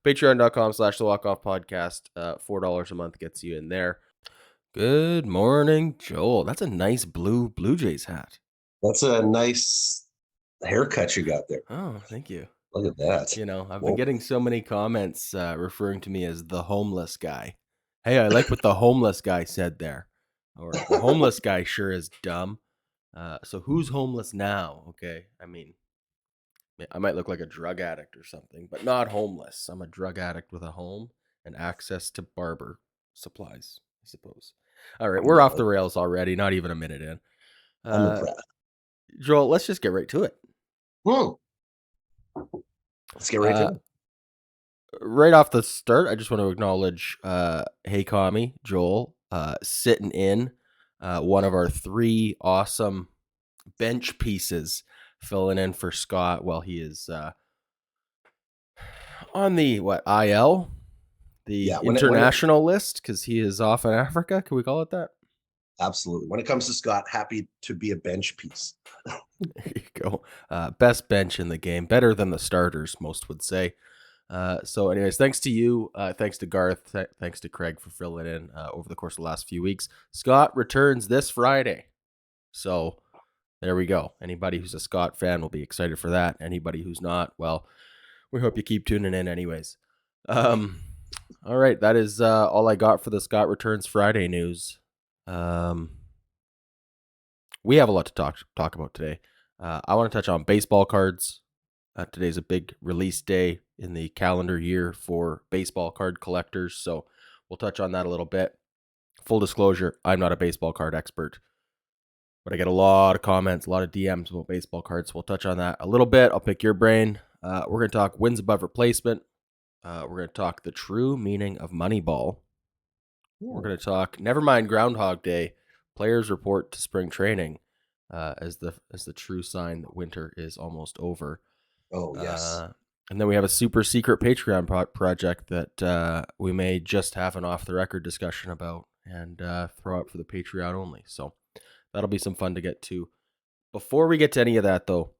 Patreon.com/the Walk Off Podcast. $4 a month gets you in there. Good morning, Joel. That's a nice Blue Jays hat. That's a nice haircut you got there. Oh, thank you. Look at that. You know, I've been getting so many comments referring to me as the homeless guy. Hey, I like what the homeless guy said there. Or the homeless guy sure is dumb. So who's homeless now? Okay. I mean, I might look like a drug addict or something, but not homeless. I'm a drug addict with a home and access to barber supplies, I suppose. All right, we're off the rails already, not even a minute in. I'm impressed. Joel, let's just get right to it. Let's get right to it. Right off the start, I just want to acknowledge Hey Kami, Joel, sitting in one of our 3 awesome bench pieces, filling in for Scott while he is on the IL, the international list, because he is off in Africa. Can we call it that? Absolutely. When it comes to Scott, happy to be a bench piece. There you go. Best bench in the game, better than the starters, most would say. So anyways, thanks to you, thanks to Garth, thanks to Craig for filling in over the course of the last few weeks. Scott returns this Friday. So there we go. Anybody who's a Scott fan will be excited for that. Anybody who's not, well, we hope you keep tuning in anyways. All right, that is all I got for the Scott Returns Friday news. We have a lot to talk about today. I want to touch on baseball cards. Today's a big release day in the calendar year for baseball card collectors, so we'll touch on that a little bit. Full disclosure, I'm not a baseball card expert, but I get a lot of comments, a lot of DMs about baseball cards, so we'll touch on that a little bit. I'll pick your brain. We're going to talk wins above replacement. We're going to talk the true meaning of Moneyball. We're going to talk, never mind Groundhog Day, players report to spring training as the true sign that winter is almost over. Oh, yes. And then we have a super secret Patreon project that we may just have an off-the-record discussion about and throw out for the Patreon only. So that'll be some fun to get to. Before we get to any of that, though,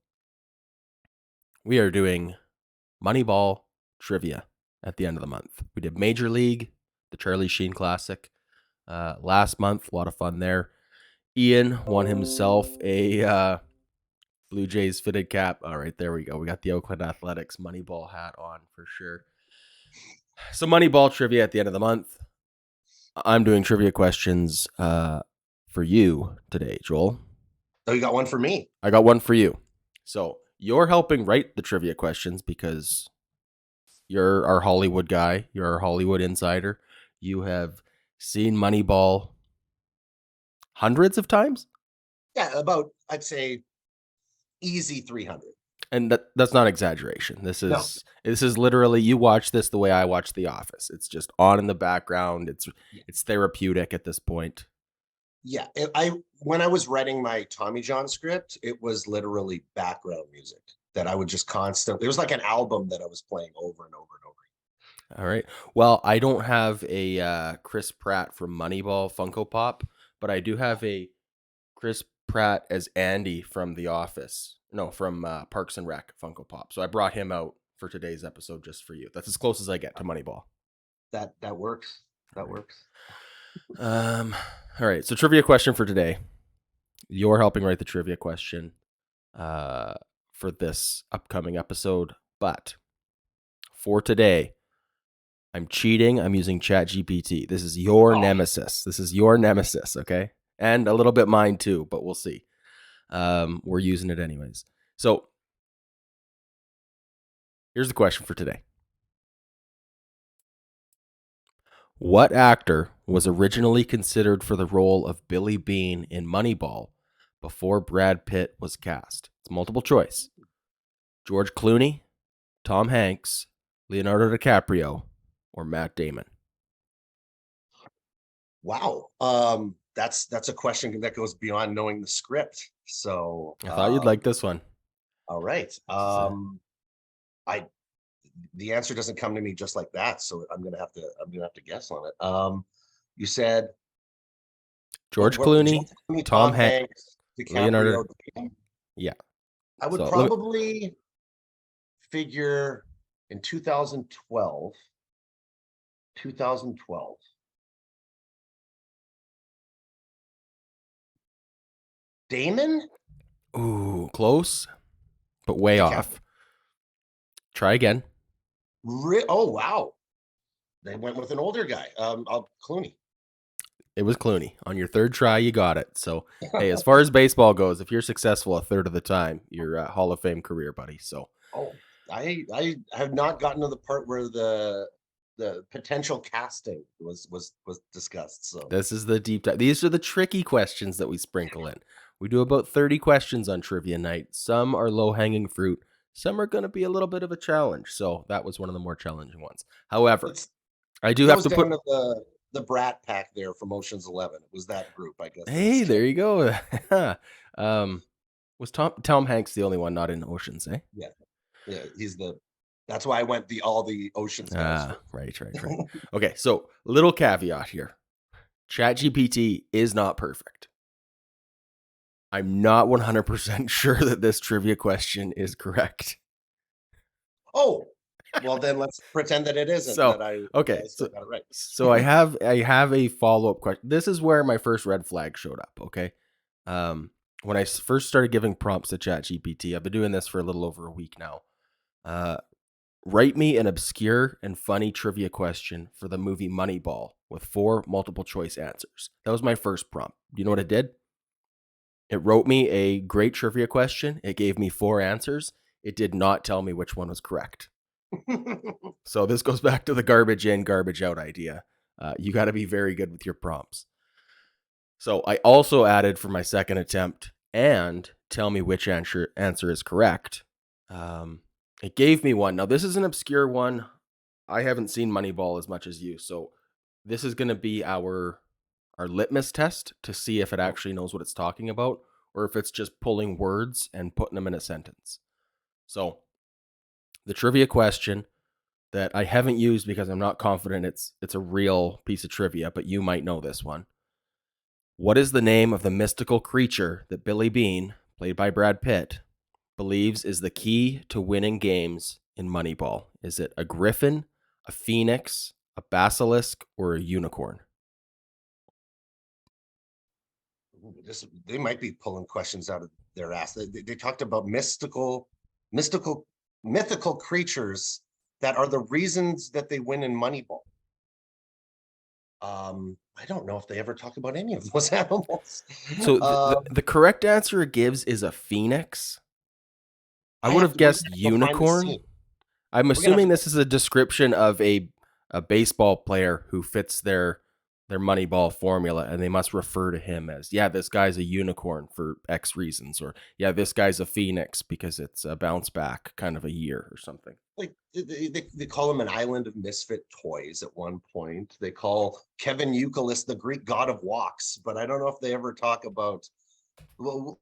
we are doing Moneyball trivia at the end of the month. We did Major League, the Charlie Sheen Classic, last month. A lot of fun there. Ian won himself a Blue Jays fitted cap. All right, there we go. We got the Oakland Athletics Moneyball hat on for sure. So Moneyball trivia at the end of the month. I'm doing trivia questions for you today, Joel. Oh, you got one for me? I got one for you. So you're helping write the trivia questions because you're our Hollywood guy. You're our Hollywood insider. You have seen Moneyball hundreds of times? Yeah, about, I'd say, easy 300. And that's not exaggeration. This is literally, you watch this the way I watch The Office. It's just on in the background. It's therapeutic at this point. Yeah, when I was writing my Tommy John script, it was literally background music that I would just constantly. It was like an album that I was playing over and over and over. All right. Well, I don't have a Chris Pratt from Moneyball Funko Pop, but I do have a Chris Pratt as Andy from The Office. No, from Parks and Rec Funko Pop. So I brought him out for today's episode just for you. That's as close as I get to Moneyball. That works. That works. All right. So trivia question for today. You're helping write the trivia question for this upcoming episode. But for today, I'm cheating. I'm using ChatGPT. This is your nemesis. This is your nemesis, okay? And a little bit mine too, but we'll see. We're using it anyways. So here's the question for today. What actor was originally considered for the role of Billy Bean in Moneyball before Brad Pitt was cast? It's multiple choice. George Clooney, Tom Hanks, Leonardo DiCaprio, or Matt Damon? Wow. That's a question that goes beyond knowing the script. So I thought you'd like this one. All right. The answer doesn't come to me just like that, so I'm gonna have to guess on it. You said George Clooney, Tom Hanks, Leonardo. Yeah. I would probably figure in 2012, 2012. Damon? Ooh, close, but way DiCaprio. off. Try again. Oh, wow. They went with an older guy. Clooney. It was Clooney. On your third try, you got it. So, hey, as far as baseball goes, if you're successful a third of the time, you're a Hall of Fame career, buddy. So, Oh, I have not gotten to the part where the potential casting was discussed. So this is the deep dive. These are the tricky questions that we sprinkle in. We do about 30 questions on trivia night. Some are low hanging fruit, some are going to be a little bit of a challenge. So, that was one of the more challenging ones. However, it's I it do have goes to put. down to the Brat Pack there from Ocean's 11. It was that group, I guess, that was Hey, there kept. you go. um, was Tom Hanks the only one not in Oceans, eh? Yeah, yeah. That's why I went all the Ocean's guys Ah, first. right. Okay, so little caveat here. ChatGPT is not perfect. I'm not 100% sure that this trivia question is correct. Oh, well then let's pretend that it isn't, and So, that okay, I still got it right. so I have a follow-up question. This is where my first red flag showed up, okay? When I first started giving prompts to ChatGPT, I've been doing this for a little over a week now. Uh, Write me an obscure and funny trivia question for the movie Moneyball with 4 multiple choice answers. That was my first prompt. Do you know what it did? It wrote me a great trivia question. It gave me 4 answers. It did not tell me which one was correct. So this goes back to the garbage in, garbage out idea. You got to be very good with your prompts. So I also added for my second attempt and tell me which answer is correct. It gave me one. Now this is an obscure one. I haven't seen Moneyball as much as you, so this is going to be our litmus test to see if it actually knows what it's talking about or if it's just pulling words and putting them in a sentence. So the trivia question that I haven't used because I'm not confident it's a real piece of trivia, but you might know this one. What is the name of the mystical creature that Billy Bean, played by Brad Pitt, believes is the key to winning games in Moneyball? Is it a griffin, a phoenix, a basilisk, or a unicorn? They might be pulling questions out of their ass. They talked about mystical, mythical creatures that are the reasons that they win in Moneyball. I don't know if they ever talk about any of those animals. So Um, the correct answer it gives is a phoenix. I would have we're guessed gonna have to go find the unicorn. scene. I'm We're gonna have assuming to this is a description of a baseball player who fits their Moneyball formula, and they must refer to him as, yeah, this guy's a unicorn for X reasons, or yeah, this guy's a phoenix because it's a bounce back kind of a year or something. like they call him an island of misfit toys at one point. They call Kevin Euclid the Greek god of walks, but I don't know if they ever talk about. Well,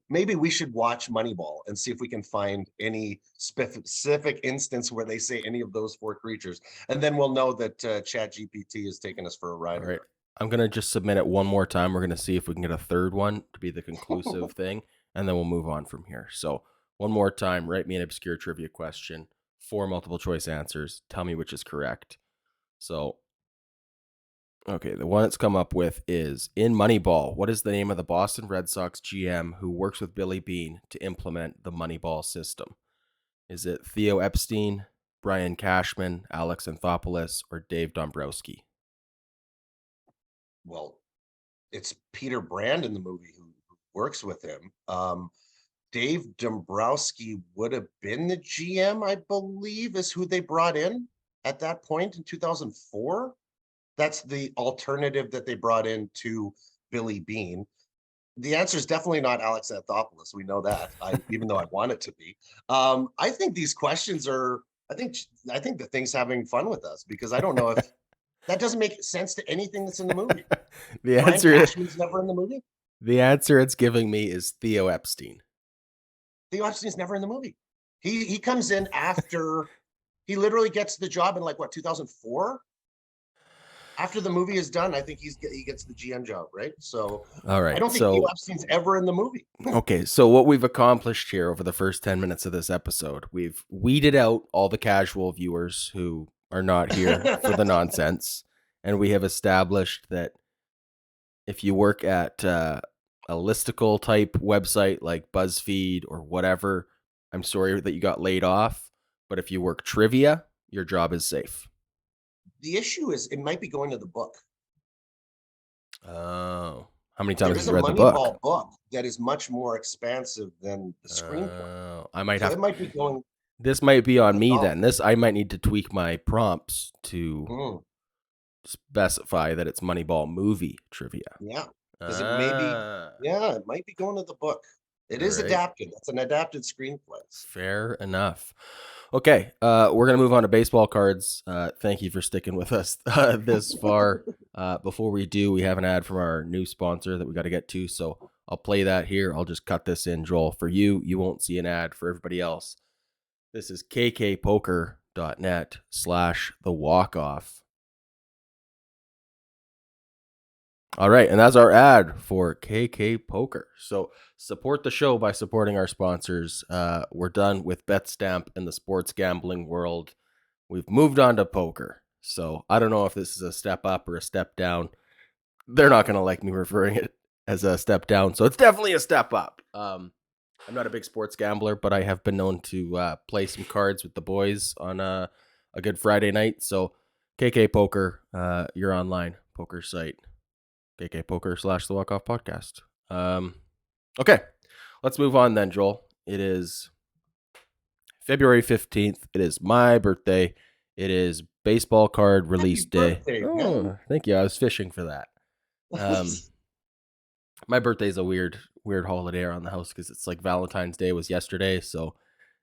maybe we should watch Moneyball and see if we can find any specific instance where they say any of those 4 creatures, and then we'll know that Chat GPT is taking us for a ride All in right. I'm going to just submit it one more time. We're going to see if we can get a third one to be the conclusive thing, and then we'll move on from here. So, one more time, write me an obscure trivia question, 4 multiple choice answers. Tell me which is correct. So, okay, the one it's come up with is in Moneyball, what is the name of the Boston Red Sox GM who works with Billy Bean to implement the Moneyball system? Is it Theo Epstein, Brian Cashman, Alex Anthopoulos, or Dave Dombrowski? Well, it's Peter Brand in the movie who works with him. Dave Dombrowski would have been the GM, I believe, is who they brought in at that point in 2004. That's the alternative that they brought in to Billy Bean. The answer is definitely not Alex Anthopoulos. We know that. Even though I want it to be. I think these questions are. I think the thing's having fun with us because I don't know if that doesn't make sense to anything that's in the movie. the Brian answer Cashman's never in the movie. the answer it's giving me is Theo Epstein. Theo Epstein's never in the movie. He comes in after he literally gets the job in like what 2004. After the movie is done, I think he gets the GM job, right? So All I right. don't think Neil So, Epstein's ever in the movie. okay. So, what we've accomplished here over the first 10 minutes of this episode, we've weeded out all the casual viewers who are not here for the nonsense. And we have established that if you work at a listicle type website like BuzzFeed or whatever, I'm sorry that you got laid off. But if you work trivia, your job is safe. The issue is it might be going to the book. Oh. How many There times have is you a read the book? Moneyball book that is much more expansive than the screenplay. I might So have it might be going this might be on that's me all. then. This I might need to tweak my prompts to Mm, specify that it's Moneyball movie trivia. yeah. Because it may be, Ah, yeah, it might be going to the book. It all is right. adapted. It's an adapted screenplay. Fair enough. Okay, we're gonna move on to baseball cards. Thank you for sticking with us this far. Before we do, we have an ad from our new sponsor that we got to get to, so I'll play that here. I'll just cut this in, Joel. For you, you won't see an ad. For everybody else, this is kkpoker.net/the walk-off. All right, and that's our ad for KK Poker. So support the show by supporting our sponsors. We're done with BetStamp in the sports gambling world. We've moved on to poker. So I don't know if this is a step up or a step down. They're not going to like me referring it as a step down. So it's definitely a step up. I'm not a big sports gambler, but I have been known to play some cards with the boys on a good Friday night. So KK Poker, your online poker site. KK Poker / the Walk Off Podcast. Okay, let's move on then, Joel. It is February 15th. It is my birthday. It is baseball card release Happy day. birthday, man. Oh, thank you. I was fishing for that. My birthday is a weird holiday around the house because it's like Valentine's Day was yesterday, so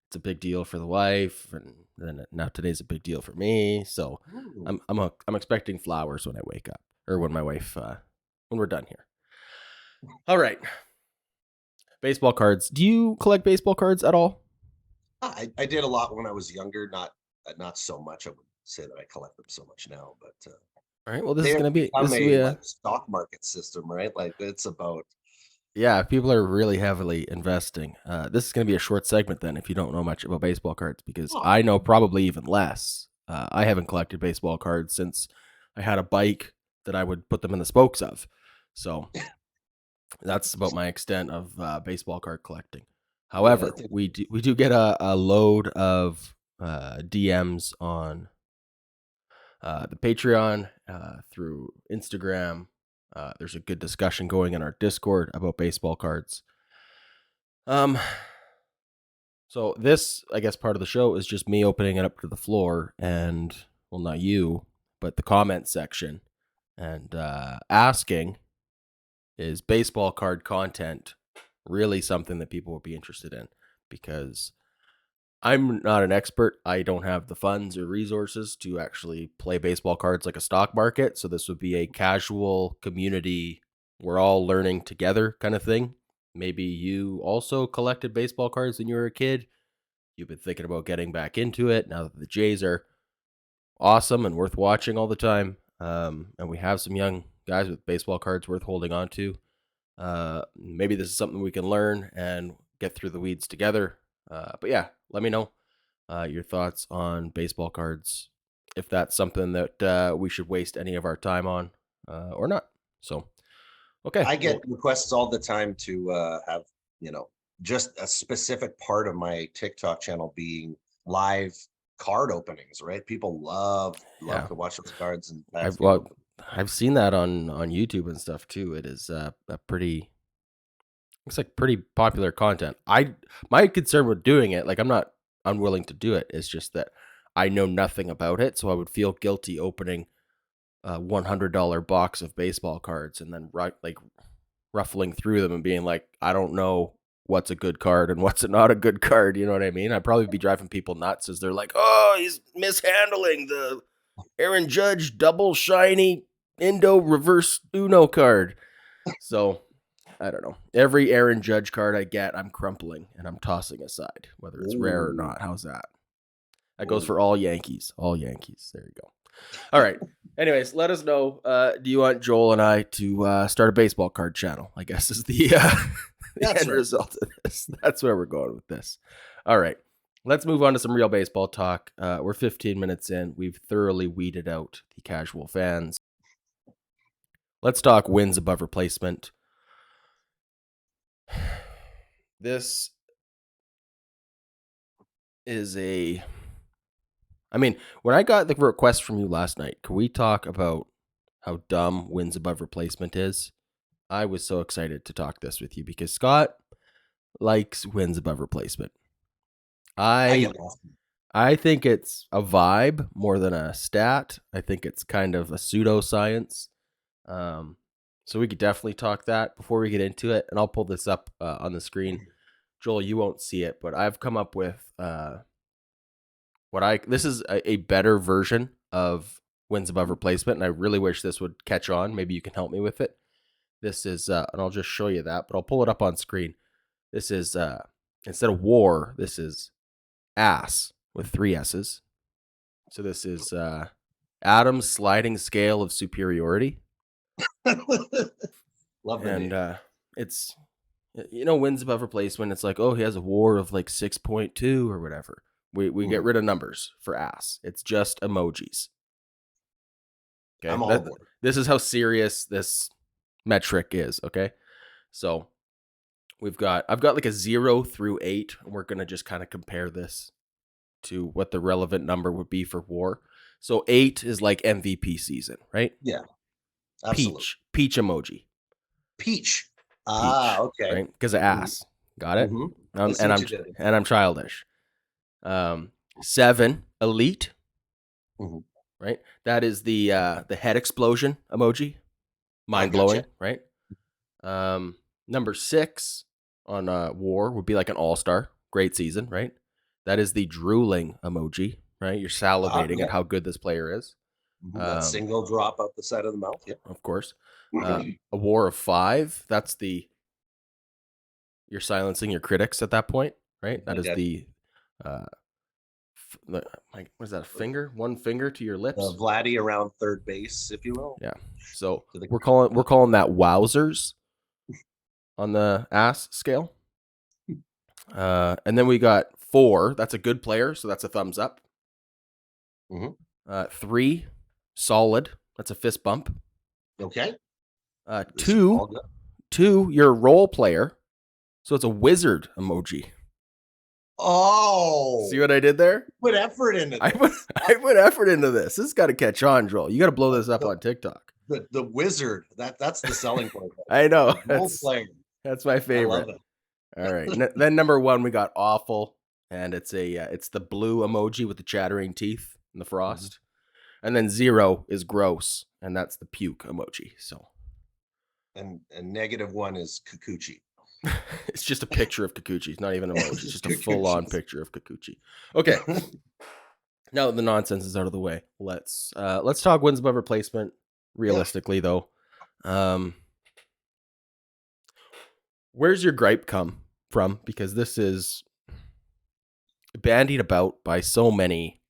it's a big deal for the wife, and then now today's a big deal for me. So Ooh. I'm expecting flowers when I wake up, or when my wife when we're done here. All right, baseball cards. Do you collect baseball cards at all? I did a lot when I was younger, not so much. I would say that I collect them so much now, but All right. Well, this they is have gonna be become this will a be a like stock market system, right? Like it's about yeah. People are really heavily investing. This is gonna be a short segment then, if you don't know much about baseball cards, because oh, I know probably even less. I haven't collected baseball cards since I had a bike that I would put them in the spokes of. So that's about my extent of baseball card collecting. yeah, However, we do get a load of DMs on the Patreon, through Instagram. There's a good discussion going in our Discord about baseball cards. Um, so this, I guess, part of the show is just me opening it up to the floor, and well, not you, but the comment section, and asking, is baseball card content really something that people would be interested in? Because I'm not an expert. I don't have the funds or resources to actually play baseball cards like a stock market. So this would be a casual community. We're all learning together kind of thing. Maybe you also collected baseball cards when you were a kid. You've been thinking about getting back into it now that the Jays are awesome and worth watching all the time. And we have some young guys with baseball cards worth holding on to. Maybe this is something we can learn and get through the weeds together. But yeah, let me know your thoughts on baseball cards, if that's something that we should waste any of our time on or not. So, okay. I Well, get requests all the time to have, you know, just a specific part of my TikTok channel being live card openings, right? People love yeah, to watch those cards and packs I've being well, opened. I've seen that on YouTube and stuff too. It is a pretty looks like pretty popular content. My concern with doing it, like I'm not unwilling to do it. It's just that I know nothing about it, so I would feel guilty opening a $100 box of baseball cards and then like ruffling through them and being like, I don't know what's a good card and what's not a good card. You know what I mean? I'd probably be driving people nuts as they're like, oh, he's mishandling the Aaron Judge double shiny Indo reverse Uno card. So I don't know. Every Aaron Judge card I get, I'm crumpling and I'm tossing aside, whether it's rare or Ooh, not. How's that? That goes ooh. for all Yankees. All Yankees. There you go. All right. Anyways, let us know. Do you want Joel and I to start a baseball card channel? I guess is the the That's end right. result of this. That's where we're going with this. All right, let's move on to some real baseball talk. We're 15 minutes in. We've thoroughly weeded out the casual fans. Let's talk wins above replacement. This is a. I mean, when I got the request from you last night, can we talk about how dumb wins above replacement is? I was so excited to talk this with you because Scott likes wins above replacement. I I get lost. I think it's a vibe more than a stat. I think it's kind of a pseudoscience. Um, so we could definitely talk that before we get into it, and I'll pull this up on the screen. Joel, you won't see it, but I've come up with what I this is a better version of wins above replacement, and I really wish this would catch on. Maybe you can help me with it. This is, and I'll just show you that, but I'll pull it up on screen. This is instead of war, this is ass with three S's. So this is Adam's sliding scale of superiority, Love the and name. it's wins above replacement. It's like, oh, he has a war of like 6.2 or whatever. We get Mhm. rid of numbers for ass. It's just emojis. I'm Okay, all aboard. this is how serious this metric is. Okay, so I've got like a 0 through 8, and we're gonna just kind of compare this to what the relevant number would be for war. So 8 is like MVP season, right? Yeah, absolutely. Peach emoji, Peach. peach, Okay. right? Because of Mhm, ass. Got it. mhm. I see And what you did. I'm childish. 7 elite, Mhm. right? That is the head explosion emoji, I mind gotcha. blowing, right? Um, Number 6 on war would be like an all star, great season, right? That is the drooling emoji, right? You're salivating Yeah. at how good this player is. That Um, single drop out the side of the mouth. Yeah. of course. A war of 5, that's the you're silencing your critics at that point, right? That I is got the uh like what is that, a finger? One finger to your lips? Vladdy around third base, if you will. Yeah. So To the we're calling that wowzers on the ass scale. And then we got 4, that's a good player, so that's a thumbs up. Mhm. 3, solid, that's a fist bump. Okay. This is all 2, good. 2, you're a role player, so it's a wizard emoji. See Oh, what I did there? put effort into I put this. I put effort into this. This has got to catch on, Joel. You got to blow this up The, on TikTok. the wizard. That's the selling point right I there. know The role player. that's my I love favorite. it. All right, then number 1 we got awful, and it's the blue emoji with the chattering teeth and the Mhm. frost, and then 0 is gross, and that's the puke emoji. So And -1 is Kikuchi. it's just a picture of Kikuchi. It's not even an emoji. It's Just just a full on Kikuchis. picture of Kikuchi. Okay, now that the nonsense is out of the way, let's talk wins above replacement. Yeah. Realistically, though, um, where's your gripe come from? Because this is bandied about by so many,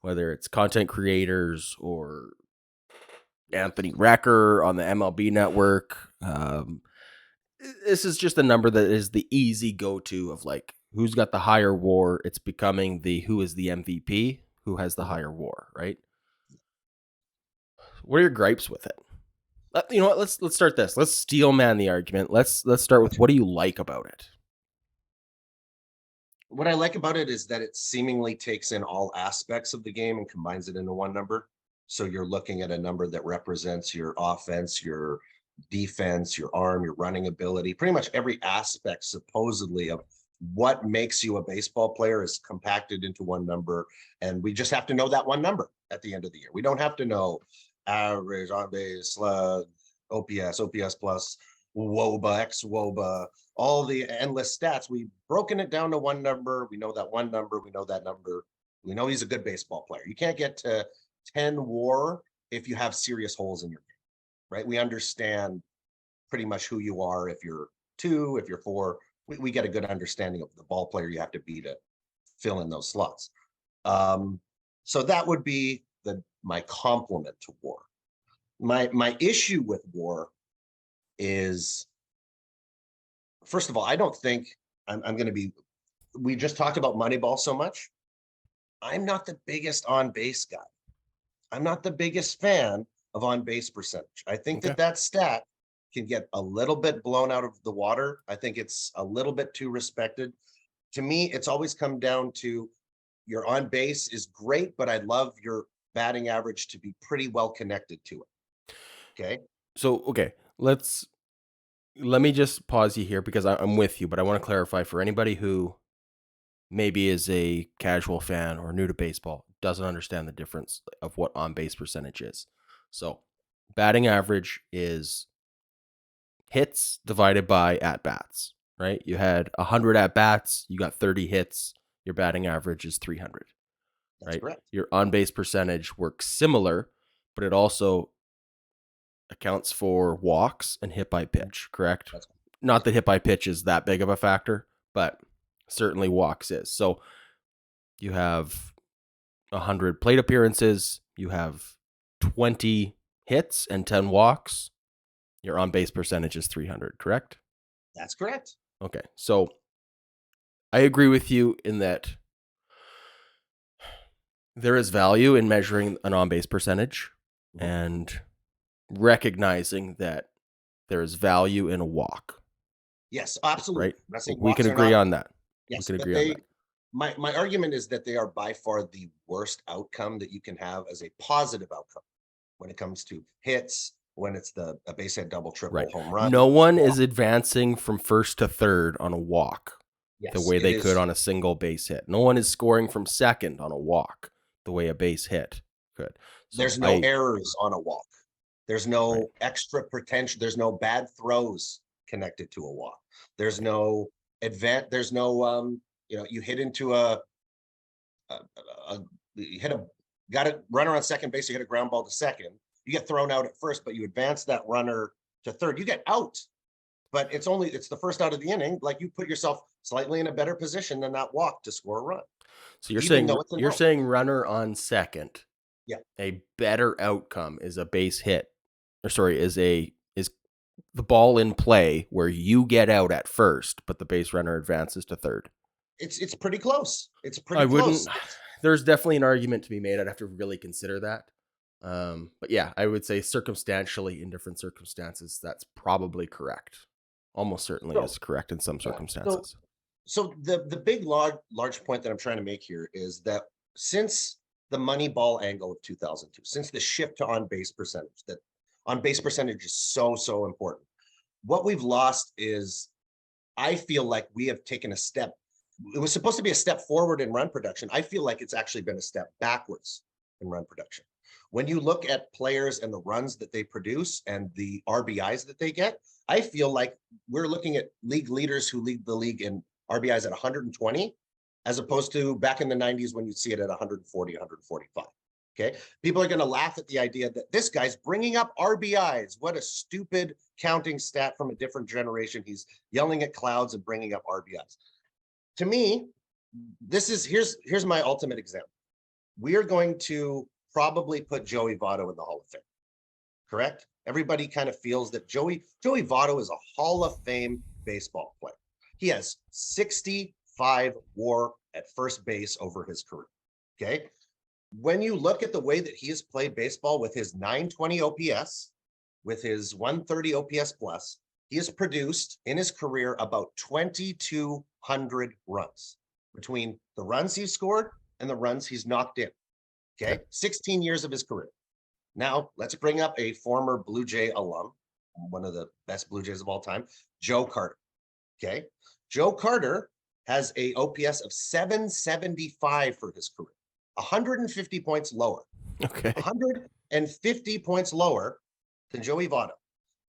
whether it's content creators or Anthony Recker on the MLB network. This is just a number that is the easy go-to of like who's got the higher war. It's becoming the who is the MVP, who has the Mhm. higher war, right? What are your gripes with it? You know what? Let's start this. Let's steel man the argument. Let's start with what do you like about it? What I like about it is that it seemingly takes in all aspects of the game and combines it into one number. So you're looking at a number that represents your offense, your defense, your arm, your running ability, pretty much every aspect supposedly of what makes you a baseball player is compacted into one number. And we just have to know that one number at the end of the year. We don't have to know average on base, slug, OPS, OPS plus, WOBA, X WOBA, all the endless stats. We've broken it down to one number. We know that one number. We know that number. We know he's a good baseball player. You can't get to 10 war if you have serious holes in your game, right? We understand pretty much who you are if you're 2, if you're 4. We get a good understanding of the ball player you have to be to fill in those slots. Um, so that would be my compliment to WAR. My issue with WAR is, first of all, I don't think I'm going to be. We just talked about Moneyball so much. I'm not the biggest on base guy. I'm not the biggest fan of on base percentage. I think Okay. that stat can get a little bit blown out of the water. I think it's a little bit too respected. To me, it's always come down to your on base is great, but I'd love your batting average to be pretty well connected to it. Okay. So, okay, let me just pause you here because I'm with you, but I want to clarify for anybody who maybe is a casual fan or new to baseball, doesn't understand the difference of what on base percentage is. So, batting average is hits divided by at bats, right? You had 100 at bats, you got 30 hits, your batting average is 300, That's right? correct. Your on base percentage works similar, but it also accounts for walks and hit by pitch, correct? That's Not yeah. that hit by pitch is that big of a factor, but certainly walks is. So you have 100 plate appearances, you have 20 hits and 10 walks. Your on base percentage is 300, correct? That's correct. Okay. So I agree with you in that there is value in measuring an on base percentage Mhm. and recognizing that there is value in a walk, Yes, absolutely. right? I'm not saying We can walks are agree not. on that. We Yes, can but agree on that. my argument is that they are by far the worst outcome that you can have as a positive outcome when it comes to hits, when it's a base hit, double, triple, Right. home run. No one Walk. is advancing from first to third on a walk the Yes, way it they could is. on a single base hit. No one is scoring from second on a walk the way a base hit could. So There's no errors on a walk. There's right. no extra potential. There's no bad throws connected to a walk. There's no There's no you hit into a you hit a got a runner on second base. You hit a ground ball to second. You get thrown out at first, but you advance that runner to third. You get out, but it's the first out of the inning. Like you put yourself slightly in a better position than that walk to score a run, So even though it's an you're out. saying runner on second, Yeah, a better outcome is a base hit. Or sorry, is the ball in play where you get out at first, but the base runner advances to third. it's pretty close. It's I pretty wouldn't. close. There's definitely an argument to be made. I'd have to really consider that. But yeah, I would say circumstantially, in different circumstances, that's probably correct. Almost certainly So is correct in some yeah. So circumstances. so the big large point that I'm trying to make here is that since the Moneyball angle of 2002, since the shift to on base percentage, that on base percentage is so important. What we've lost is, I feel like we have taken a step. It was supposed to be a step forward in run production. I feel like it's actually been a step backwards in run production. When you look at players and the runs that they produce and the RBIs that they get, I feel like we're looking at league leaders who lead the league in RBIs at 120, as opposed to back in the 90s when you see it at 140, 145. Okay. People are going to laugh at the idea that this guy's bringing up RBIs. What a stupid counting stat from a different generation. He's yelling at clouds and bringing up RBIs. To me, here's my ultimate example. We are going to probably put Joey Votto in the Hall of Fame. Correct? Everybody kind of feels that Joey Votto is a Hall of Fame baseball player. He has 65 WAR at first base over his career. Okay. When you look at the way that he has played baseball with his 920 OPS, with his 130 OPS plus, he has produced in his career about 2,200 runs between the runs he's scored and the runs he's knocked in. Okay. Okay. 16 years of his career. Now, let's bring up a former Blue Jay alum, one of the best Blue Jays of all time, Joe Carter. Okay. Joe Carter has a OPS of 775 for his career, 150 points lower, Okay. 150 points lower than Joey Votto,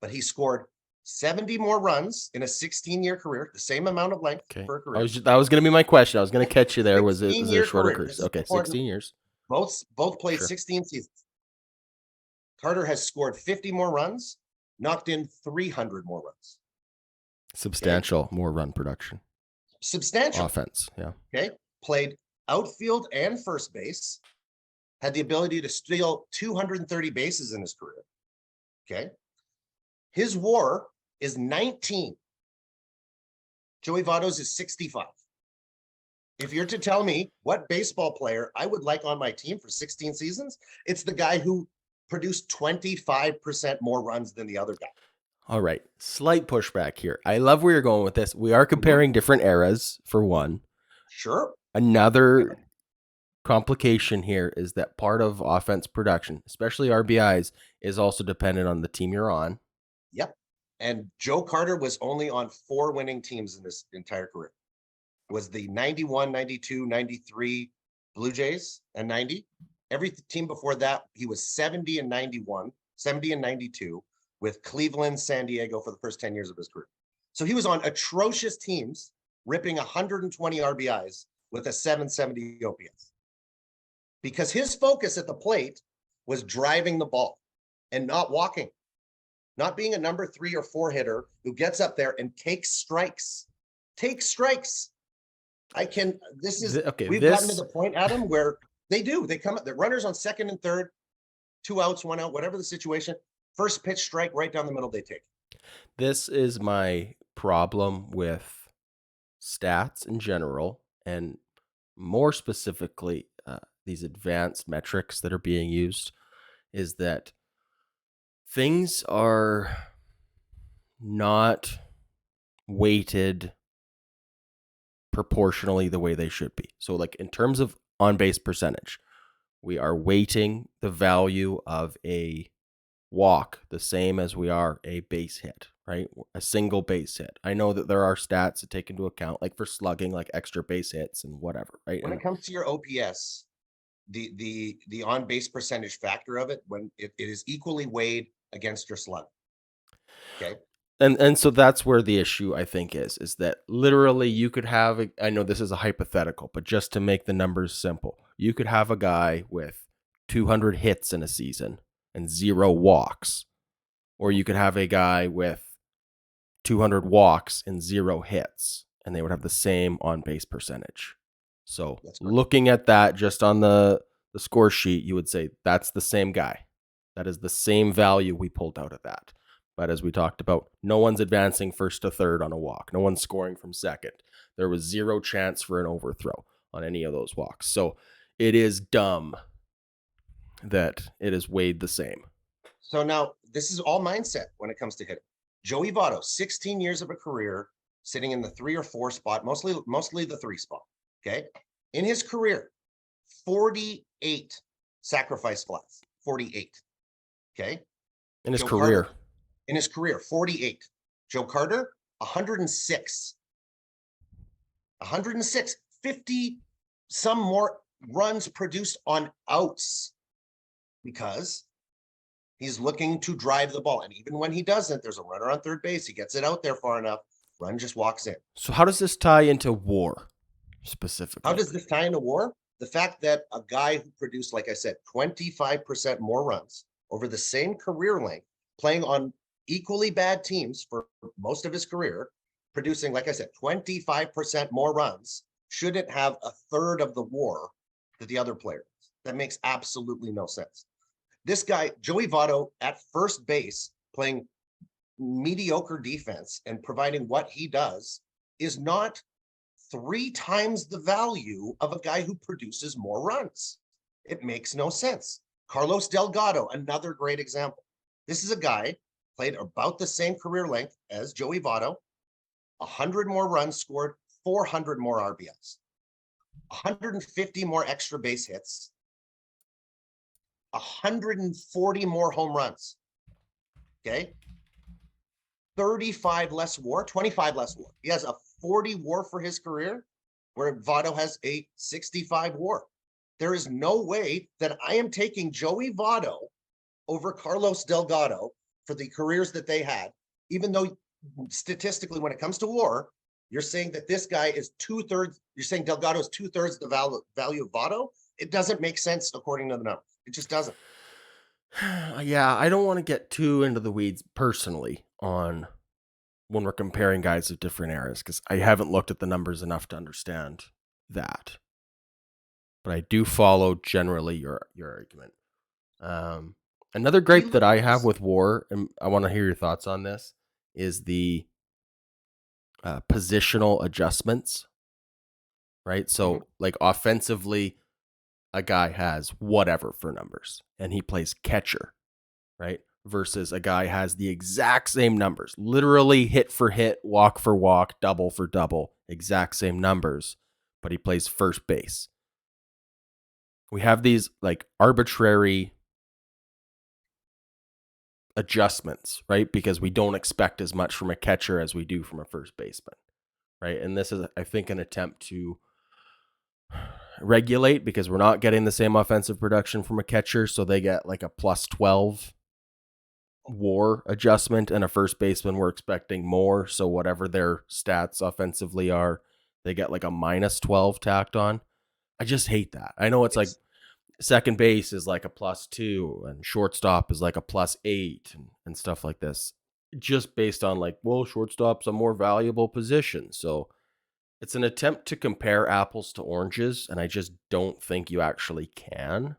but he scored 70 more runs in a 16-year career, the same amount of length Okay. for a career. That was going to be my question. I was going to catch you there. Was it a 16-year shorter career. career? This is Okay, important. 16 years. Both played Sure. 16 seasons. Carter has scored 50 more runs, knocked in 300 more runs. Substantial more run production. Substantial. Offense. Yeah. Okay. Played outfield and first base had the ability to steal 230 bases in his career. Okay. His WAR is 19. Joey Votto's is 65. If you're to tell me what baseball player I would like on my team for 16 seasons, it's the guy who produced 25% more runs than the other guy. All right. Slight pushback here. I love where you're going with this. We are Mhm. comparing different eras, for one. Sure. Another complication here is that part of offense production, especially RBIs, is also dependent on the team you're on. Yep. And Joe Carter was only on 4 winning teams in this entire career. It was the 91, 92, 93 Blue Jays and 90. Every team before that, he was 70 and 91, 70 and 92 with Cleveland, San Diego for the first 10 years of his career. So he was on atrocious teams, ripping 120 RBIs with a 770 OPS. Because his focus at the plate was driving the ball and not walking, not being a number 3 or 4 hitter who gets up there and takes strikes. Takes strikes. We've gotten to the point, Adam, where they come up, the runners on second and third, 2 outs, 1 out, whatever the situation, first pitch strike right down the middle, they take. This is my problem with stats in general, and more specifically, these advanced metrics that are being used, is that things are not weighted proportionally the way they should be. So, like in terms of on base percentage, we are weighting the value of a walk the same as we are a base hit, right? A single base hit. I know that there are stats to take into account, like for slugging, like extra base hits and whatever, right? When it comes to your OPS, the on base percentage factor of it, when it is equally weighed against your slug. Okay. And so that's where the issue I think is that literally you could have I know this is a hypothetical, but just to make the numbers simple, you could have a guy with 200 hits in a season and 0 walks, or you could have a guy with 200 walks and 0 hits, and they would have the same on base percentage. So looking at that just on the score sheet, you would say that's the same guy. That is the same value we pulled out of that. But as we talked about, no one's advancing first to third on a walk. No one's scoring from second. There was 0 chance for an overthrow on any of those walks. So it is dumb that it is weighed the same. So now this is all mindset when it comes to hitting. Joey Votto, 16 years of a career, sitting in the 3 or 4 spot, mostly the 3 spot. Okay. In his career, 48 sacrifice flies, 48. Okay. In his career. In his career, 48. Joe Carter, 106. 106, 50 some more runs produced on outs because he's looking to drive the ball. And even when he doesn't, there's a runner on third base. He gets it out there far enough. Run just walks in. So how does this tie into WAR specifically? How does this tie into WAR? The fact that a guy who produced, like I said, 25% more runs over the same career length, playing on equally bad teams for most of his career, producing, like I said, 25% more runs, shouldn't have a third of the WAR that the other player does. That makes absolutely no sense. This guy, Joey Votto, at first base, playing mediocre defense and providing what he does, is not 3 times the value of a guy who produces more runs. It makes no sense. Carlos Delgado, another great example. This is a guy played about the same career length as Joey Votto, 100 more runs scored, 400 more RBIs, 150 more extra base hits, 140 more home runs. Okay. 35 less WAR, 25 less WAR. He has a 40 WAR for his career, where Votto has a 65 WAR. There is no way that I am taking Joey Votto over Carlos Delgado for the careers that they had, even though statistically, when it comes to WAR, you're saying that this guy is 2/3. You're saying Delgado is 2/3 the value of Votto. It doesn't make sense according to the numbers. It just doesn't. Yeah, I don't want to get too into the weeds personally on when we're comparing guys of different eras, because I haven't looked at the numbers enough to understand that. but I do follow generally your argument. Um, Another We gripe that look I at have this. with WAR, and I want to hear your thoughts on this, is the positional adjustments. Right, Mhm. so like offensively, a guy has whatever for numbers, and he plays catcher, right? Versus a guy has the exact same numbers, literally hit for hit, walk for walk, double for double, exact same numbers, but he plays first base. We have these like arbitrary adjustments, right? Because we don't expect as much from a catcher as we do from a first baseman, right? And this is, I think, an attempt to regulate because we're not getting the same offensive production from a catcher, so they get like a plus 12 WAR adjustment, and a first baseman we're expecting more, so whatever their stats offensively are, they get like a minus 12 tacked on. I just hate that. I know it's like It's second base is like a plus 2 and shortstop is like a plus 8 and stuff like this, just based on like, well, shortstop's a more valuable position, so it's an attempt to compare apples to oranges, and I just don't think you actually can.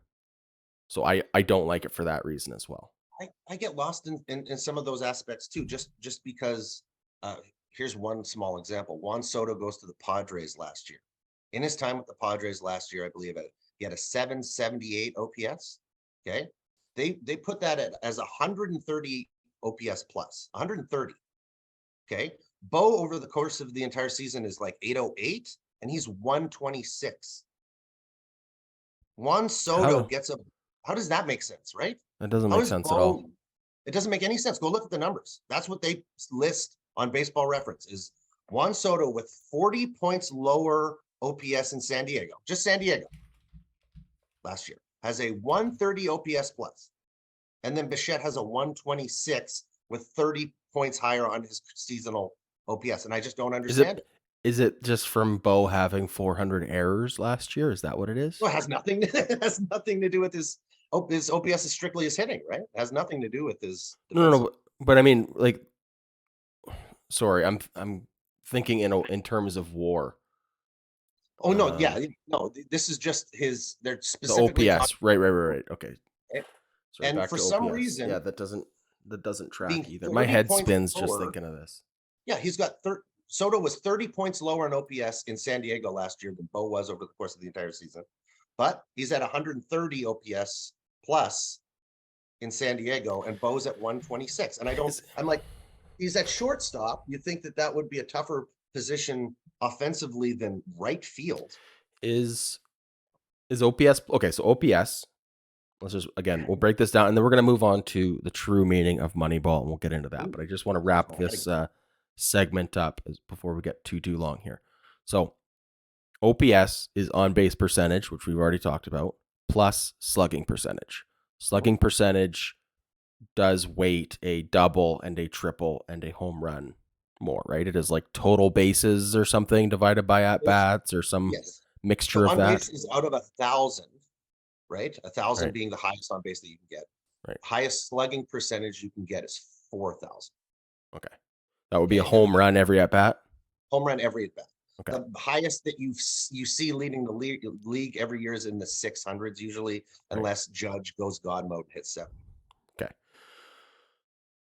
So I don't like it for that reason as well. I get lost in some of those aspects too, just because uh here's one small example. Juan Soto goes to the Padres last year. In his time with the Padres last year, I believe he had a 778 OPS. Okay. They put that at as 130 OPS plus 130. Okay. Bo over the course of the entire season is like 808 and he's 126. Juan Soto How gets a, how does that make sense, right? That doesn't How make is sense at all. Bo? It doesn't make any sense. Go look at the numbers. That's what they list on Baseball Reference is Juan Soto with 40 points lower OPS in San Diego, just San Diego last year, has a 130 OPS plus. And then Bichette has a 126 with 30 points higher on his seasonal OPS. And I just don't Is it understand it. is it just from Bo having 400 errors last year? Is that what it is? Well, it has nothing, it has nothing to do with his OPS is strictly his hitting, right? It has nothing to do with his No, no, no. defensive. But I mean, like, sorry, I'm thinking in terms of WAR. Oh no, yeah, Um, no. This is just his. They're the specifically talking. OPS, right, right, right, right. Okay, About sorry. and Back for to some OPS. Yeah, reason, that doesn't track being either. My 30 head points spins just lower. thinking of this. Yeah, he's got Soto was 30 points lower in OPS in San Diego last year than Bo was over the course of the entire season. But he's at 130 OPS plus in San Diego, and Bo's at 126. And I don't. Is I'm like, he's at shortstop. You think that that would be a tougher position offensively than right field? is is OPS okay? So OPS. Let's just again, we'll break this down, and then we're gonna move on to the true meaning of Moneyball, and we'll get into that. Ooh, But I just want to that's wrap my this heading. segment up before we get too long here. So OPS is on base percentage, which we've already talked about, plus slugging percentage. Slugging percentage does weight a double and a triple and a home run more, right? It is like total bases or something divided by at bats or some Yes. So mixture of on that, base is out of 1,000, right? 1,000 right? being the highest on base that you can get. Right. Highest slugging percentage you can get is 4,000. Okay. That would be a Okay, and home run every at bat. home run every at bat. Okay. The highest that you see leading the league every year is in the 600s usually, Right. unless Judge goes God mode and hits 70. Okay.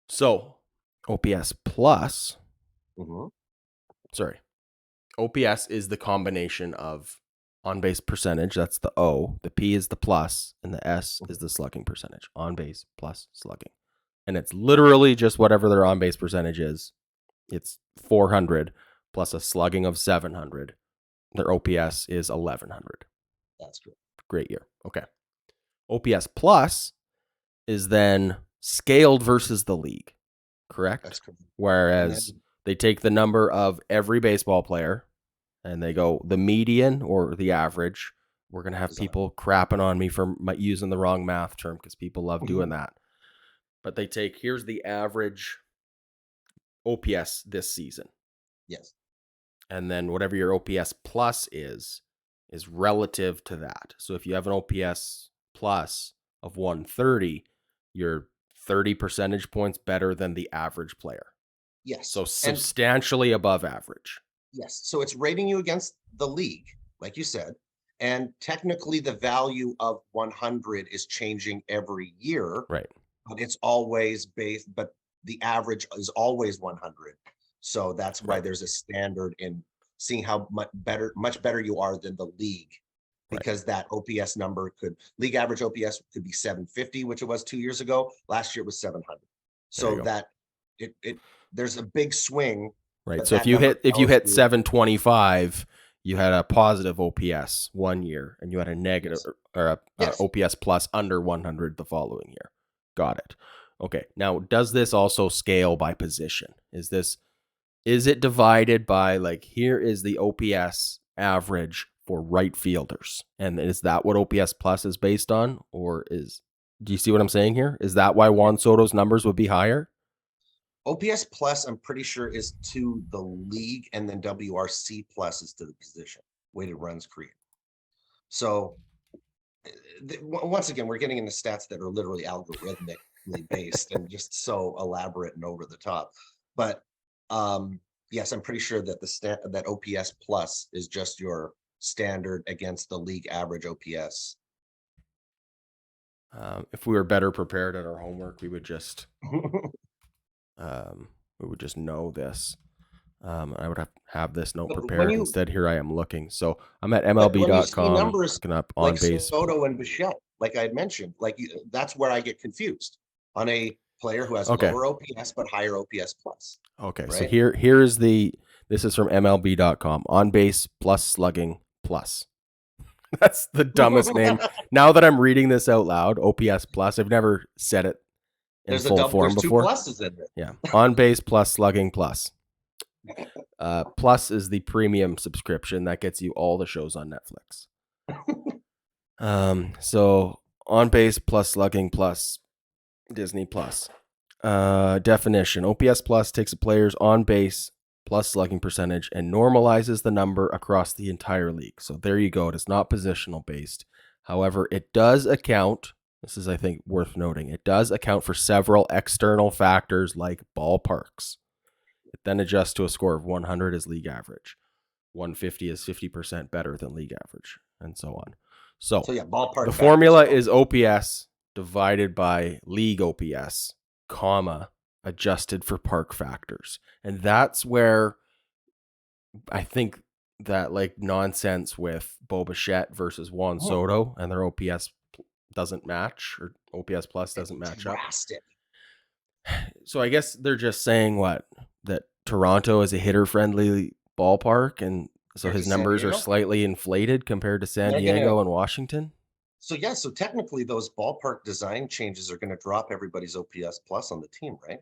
So OPS plus, Mm-hmm. sorry, OPS is the combination of on base percentage, that's the O, the P is the plus, and the S is the slugging percentage. On base plus slugging. And it's literally just whatever their on base percentage is. It's 400 plus a slugging of 700. Their OPS is 1100. That's good. Great year. Okay. OPS plus is then scaled versus the league, That's correct? good. And then Whereas they take the number of every baseball player and they go the median or the average. We're going to have is on. people crapping on me for using the wrong math term because people love doing Mhm. that. But they take here's the average OPS this season. Yes. And then whatever your OPS plus is relative to that. So if you have an OPS plus of 130, you're 30 percentage points better than the average player. Yes. So And substantially above average. yes. So it's rating you against the league, like you said. And technically the value of 100 is changing every year, Right. but it's always based, but the average is always 100. So that's why Right. there's a standard in seeing how much better you are than the league, Right. because that OPS number could, league average OPS could be 750, which it was 2 years ago. Last year it was 700. There you So go. that it there's a big swing, Right. but So that number if you tells hit you 725, you had a positive OPS one year, and you had a negative yes, or a yes. OPS plus under 100 the following year. Got it. Okay. Now, does this also scale by position? Is it divided by, like, here is the OPS average for right fielders, and is that what OPS plus is based on, or do you see what I'm saying here? Is that why Juan Soto's numbers would be higher? OPS plus, I'm pretty sure, is to the league, and then WRC plus is to the position, weighted runs created. So once again, we're getting into stats that are literally algorithmically based and just so elaborate and over the top. But yes, I'm pretty sure that that OPS plus is just your standard against the league average OPS. If we were better prepared at our homework, we would just know this. I would have this note But when prepared. you Instead, here I am looking. So I'm at but when you see MLB.com numbers looking up on like base. Soto and Bichette, like I had mentioned, like that's where I get confused on a player who has Okay. lower OPS but higher OPS plus, Okay. So right? here is this is from MLB.com, on base plus slugging plus. That's the dumbest name. Now that I'm reading this out loud, OPS plus, I've never said it in full form There's two before. pluses in there. Yeah. On base plus slugging plus. Plus is the premium subscription that gets you all the shows on Netflix. So on base plus slugging plus Disney plus. Definition: OPS plus takes a player's on base plus slugging percentage and normalizes the number across the entire league. So there you go. It is not positional based. However, it does account. This is, I think, worth noting. It does account for several external factors like ballparks. It then adjusts to a score of 100 as league average. 150 is 50% better than league average, and so on. So Yeah, ballpark the factors. formula is OPS divided by league OPS, comma, adjusted for park factors. And that's where I think that, like, nonsense with Bo Bichette versus Juan Soto and their OPS doesn't match, or OPS plus doesn't match up. Drastic. So I guess they're just saying that Toronto is a hitter friendly ballpark, and so Compared to his San numbers are Diego, slightly inflated compared to San they're gonna. Diego and Washington. So yeah, so technically those ballpark design changes are going to drop everybody's OPS plus on the team, right?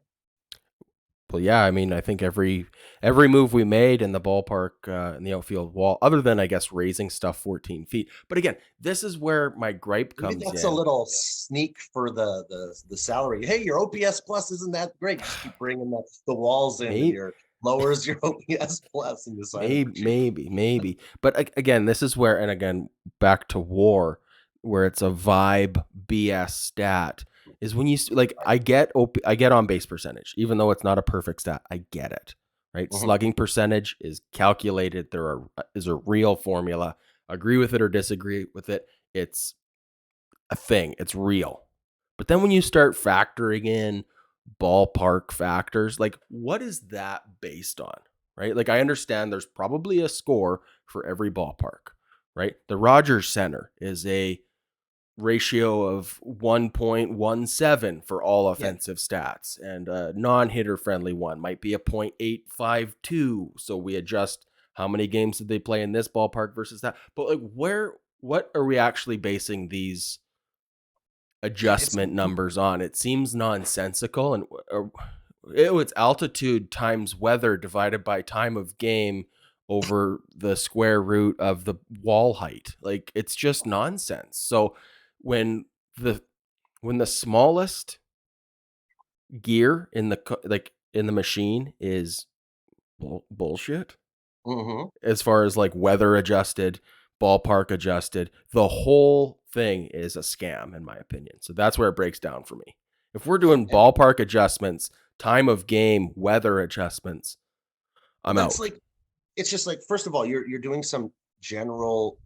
Well, yeah, I mean, I think every move we made in the ballpark, in the outfield wall, other than, I guess, raising stuff 14 feet. But again, this is where my gripe Maybe comes that's a in. little sneak for the salary. Hey, your OPS plus isn't that great. You just keep bringing the walls in, and Maybe, your lowers your OPS plus, and you sign it for cheap. maybe. But again, this is where, and again, back to WAR, where it's a vibe BS stat, is when like, Right. I get on base percentage, even though it's not a perfect stat. I get it, right? Mhm. Slugging percentage is calculated. Is a real formula. Agree with it or disagree with it. It's a thing. It's real. But then when you start factoring in ballpark factors, like, what is that based on? Right? Like, I understand there's probably a score for every ballpark, right? The Rogers Center is a ratio of 1.17 for all Yeah, offensive stats, and a non-hitter friendly one might be a 0.852. So we adjust how many games did they play in this ballpark versus that. But, like, what are we actually basing these it's adjustment numbers on? It seems nonsensical, and it's altitude times weather divided by time of game over the square root of the wall height. Like, it's just nonsense. So when the smallest gear in the machine is bullshit, hmm as far as, like, weather adjusted, ballpark adjusted, the whole thing is a scam, in my opinion. So that's where it breaks down for me. If we're doing and ballpark adjustments, time of game, weather adjustments, well, I'm that's out. like, it's just like, first of all, you're doing some general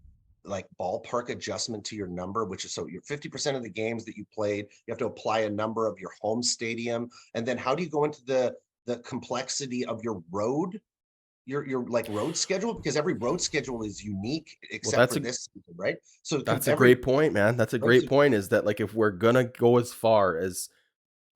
like ballpark adjustment to your number, which is so you're 50% of the games that you played, you have to apply a number of your home stadium. And then how do you go into the complexity of your road, your like road schedule? Because every road schedule is unique Well, except for this season, right? So that's a every great point, man. That's a right. great point. Is that like if we're gonna go as far as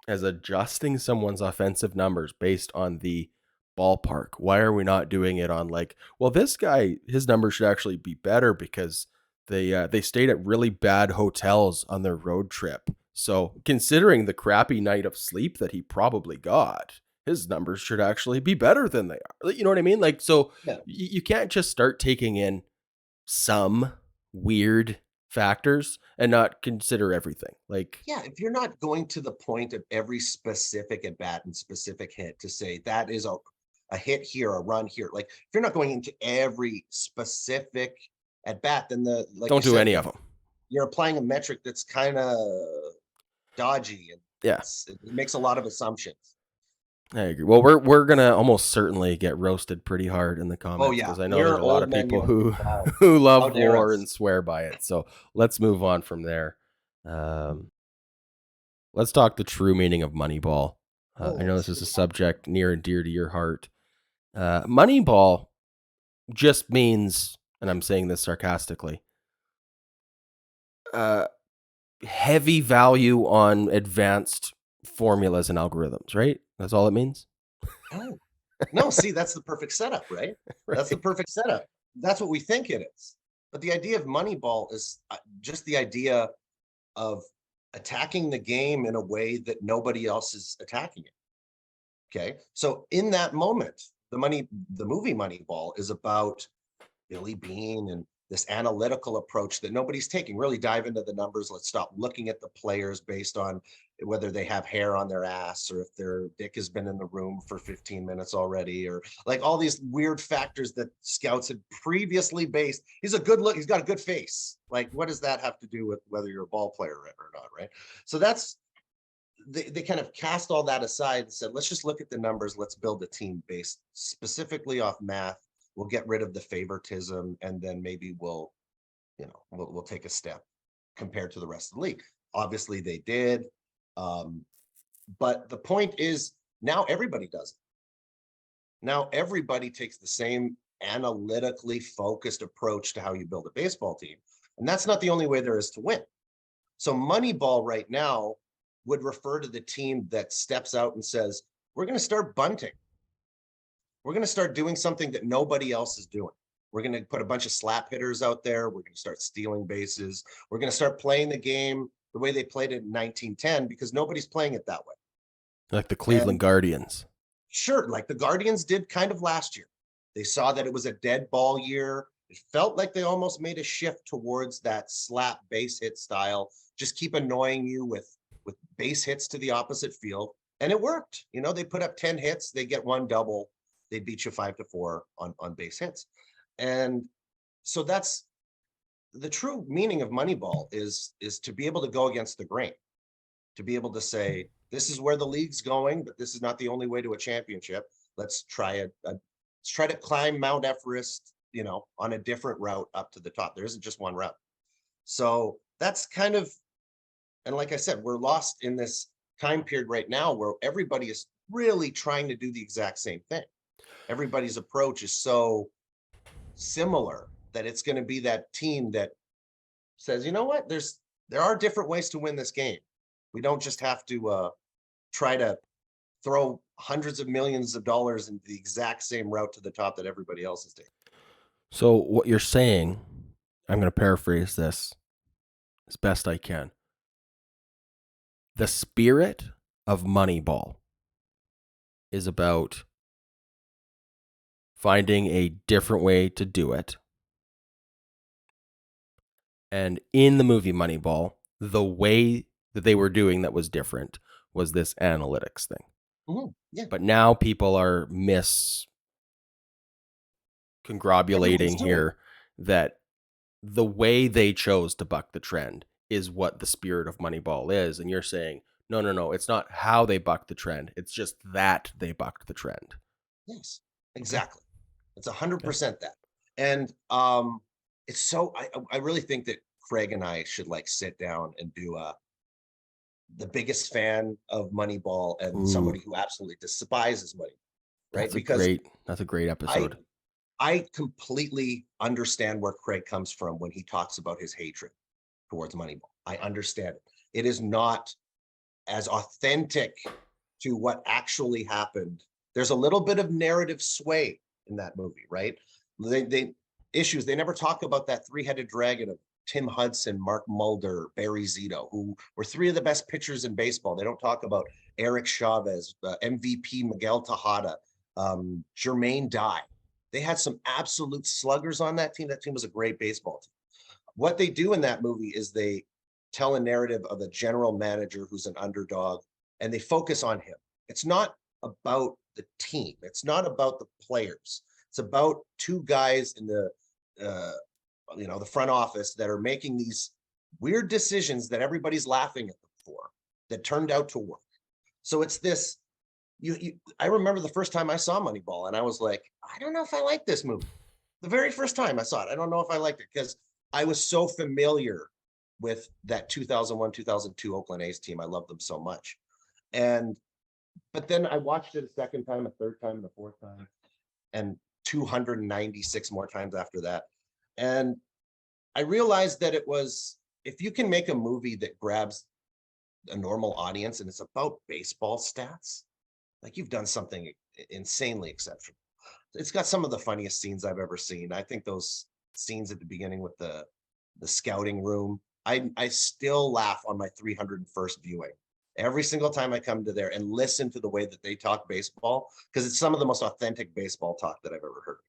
adjusting someone's offensive numbers based on the ballpark. Why are we not doing it on like, well, this guy, his numbers should actually be better because they stayed at really bad hotels on their road trip. So considering the crappy night of sleep that he probably got, his numbers should actually be better than they are. You know what I mean? Like, so Yeah. you can't just start taking in some weird factors and not consider everything. Like, Yeah, if you're not going to the point of every specific at bat and specific hit to say that is a hit here, a run here, like if you're not going into every specific at bat, then like you don't do said, any then of them. you're applying a metric that's kind of dodgy and Yeah. it makes a lot of assumptions. I agree. Well, we're gonna almost certainly get roasted pretty hard in the Oh comments yeah, because I know there's we're a lot old of men people yelling who at the cloud. who How love dare war us? and swear by it. So let's move on from there. Um, let's talk the true meaning of Moneyball. I Oh, know this let's is a talk about subject near and dear to your heart. Moneyball just means, and I'm saying this sarcastically, uh, heavy value on advanced formulas and algorithms. Right? That's all it means. oh, no, see, that's the perfect setup, right? That's the Right. perfect setup. That's what we think it is. But the idea of Moneyball is just the idea of attacking the game in a way that nobody else is attacking it. Okay. So in that moment, the movie Moneyball is about Billy Bean and this analytical approach that nobody's taking. Really dive into the numbers. Let's stop looking at the players based on whether they have hair on their ass or if their dick has been in the room for 15 minutes already, or like all these weird factors that scouts had previously based. He's a good look. He's got a good face. Like, what does that have to do with whether you're a ball player or not? Right. So they kind of cast all that aside and said, let's just look at the numbers. Let's build a team based specifically off math. We'll get rid of the favoritism, and then maybe we'll take a step compared to the rest of the league. Obviously, they did, um, but the point is now everybody does it. Now everybody takes the same analytically focused approach to how you build a baseball team, and that's not the only way there is to win. So Moneyball right now would refer to the team that steps out and says, we're going to start bunting. We're going to start doing something that nobody else is doing. We're going to put a bunch of slap hitters out there. We're going to start stealing bases. We're going to start playing the game the way they played it in 1910 because nobody's playing it that way. Like the Cleveland And Guardians. sure, like the Guardians did kind of last year. They saw that it was a dead ball year. It felt like they almost made a shift towards that slap base hit style. Just keep annoying you with base hits to the opposite field. And it worked. They put up 10 hits, they get one double, they beat you 5-4 on base hits. And so that's the true meaning of Moneyball is to be able to go against the grain, to be able to say, this is where the league's going, but this is not the only way to a championship. Let's try let's try to climb Mount Everest, on a different route up to the top. There isn't just one route. So that's kind of, and like I said, we're lost in this time period right now where everybody is really trying to do the exact same thing. Everybody's approach is so similar that it's going to be that team that says, you know what, there are different ways to win this game. We don't just have to try to throw hundreds of millions of dollars into the exact same route to the top that everybody else is taking. So what you're saying, I'm going to paraphrase this as best I can. The spirit of Moneyball is about finding a different way to do it. And in the movie Moneyball, the way that they were doing that was different was this analytics thing. Mhm. Yeah, But now people are everybody's miscongratulating doing it. here that the way they chose to buck the trend is what the spirit of Moneyball is. And you're saying, no, no, no, it's not how they bucked the trend. It's just that they bucked the trend. Yes, Okay. exactly. It's 100% Okay. that. And it's so I really think that Craig and I should like sit down and do the biggest fan of Moneyball and Ooh, somebody who absolutely despises money, right? that's a Because great that's a great I episode. I completely understand where Craig comes from when he talks about his hatred towards Moneyball. I understand it. It is not as authentic to what actually happened. There's a little bit of narrative sway in that movie, right? They issues, they never talk about that three-headed dragon of Tim Hudson, Mark Mulder, Barry Zito, who were three of the best pitchers in baseball. They don't talk about Eric Chavez, MVP Miguel Tejada, Jermaine Dye. They had some absolute sluggers on that team. That team was a great baseball team. What they do in that movie is they tell a narrative of a general manager who's an underdog, and they focus on him. It's not about the team. It's not about the players. It's about two guys in the uh, the front office that are making these weird decisions that everybody's laughing at them for that turned out to work. So it's this. I remember the first time I saw Moneyball, and I was like, I don't know if I like this movie. The very first time I saw it, I don't know if I liked it because I was so familiar with that 2001, 2002 Oakland A's team. I loved them so much. And but then I watched it a second time, a third time, and a fourth time, and 296 more times after that. And I realized that it was, if you can make a movie that grabs a normal audience and it's about baseball stats, like you've done something insanely exceptional. It's got some of the funniest scenes I've ever seen. I think those scenes at the beginning with the scouting room, I still laugh on my 301st viewing. Every single time I come to there and listen to the way that they talk baseball, because it's some of the most authentic baseball talk that I've ever heard.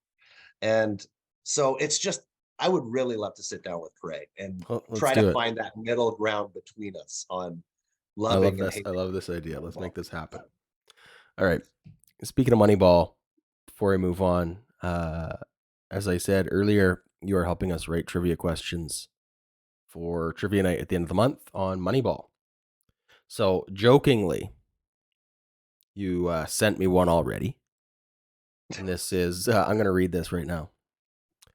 And so it's just, I would really love to sit down with Craig and Well, let's try to do it. find that middle ground between us on I love loving and this. I hating love this idea. Let's Moneyball. make this happen. All right. Speaking of Moneyball, before I move on, as I said earlier, you are helping us write trivia questions for trivia night at the end of the month on Moneyball. So, jokingly, you sent me one already. And this is, I'm going to read this right now.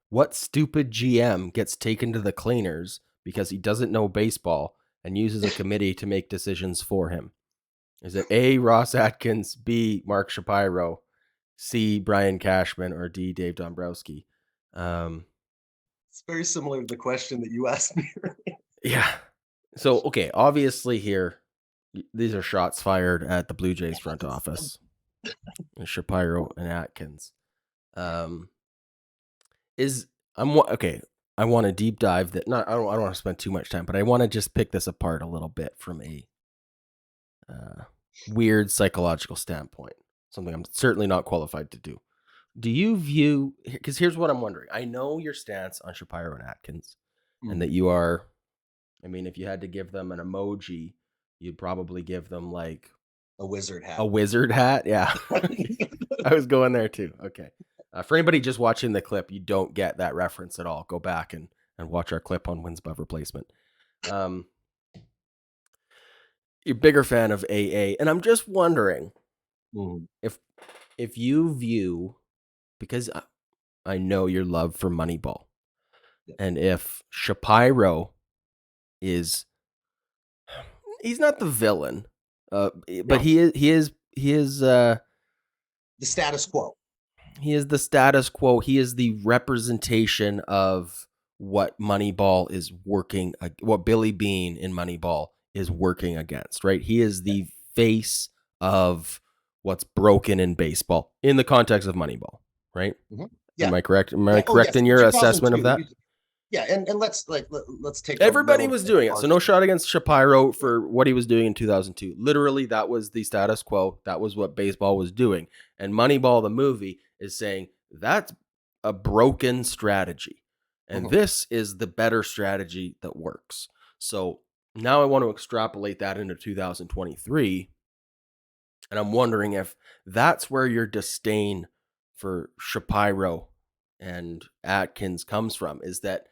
What stupid GM gets taken to the cleaners because he doesn't know baseball and uses a committee to make decisions for him? Is it A, Ross Atkins, B, Mark Shapiro, C, Brian Cashman, or D, Dave Dombrowski? It's very similar to the question that you asked me. Yeah. So, okay, obviously here, these are shots fired at the Blue Jays front office. Shapiro and Atkins. Um, is I'm okay. I want to deep dive that. Not I don't want to spend too much time, but I want to just pick this apart a little bit from a weird psychological standpoint. Something I'm certainly not qualified to do. Do you view? Because here's what I'm wondering. I know your stance on Shapiro and Atkins, and that you are. I mean, if you had to give them an emoji, you'd probably give them like A wizard a hat. wizard hat. Yeah, I was going there too. Okay. For anybody just watching the clip, you don't get that reference at all. Go back and watch our clip on wins above replacement. You're a bigger fan of AA, and I'm just wondering Mhm. if you view, because I know your love for Moneyball, Yeah. and if Shapiro is, he's not the villain, but No, the status quo. he is the status quo. He is the representation of what Moneyball is working, what Billy Bean in Moneyball is working against, right? He is the face of what's broken in baseball in the context of Moneyball, right? Mhm. Am Yeah. I correct? Am I Yeah. Oh, correct yes. in your assessment of 2002. that? Yeah. And let's take a Everybody little was bit of doing it. So no argument. shot against Shapiro Yeah. for what he was doing in 2002. Literally, that was the status quo. That was what baseball was doing. And Moneyball, the movie, is saying that's a broken strategy. And Mhm. this is the better strategy that works. So now I want to extrapolate that into 2023. And I'm wondering if that's where your disdain for Shapiro and Atkins comes from, is that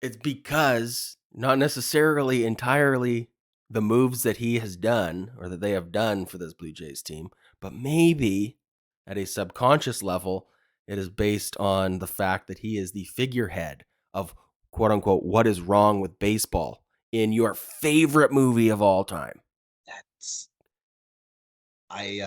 it's because not necessarily entirely the moves that he has done or that they have done for this Blue Jays team, but maybe at a subconscious level, it is based on the fact that he is the figurehead of quote unquote what is wrong with baseball in your favorite movie of all time? That's I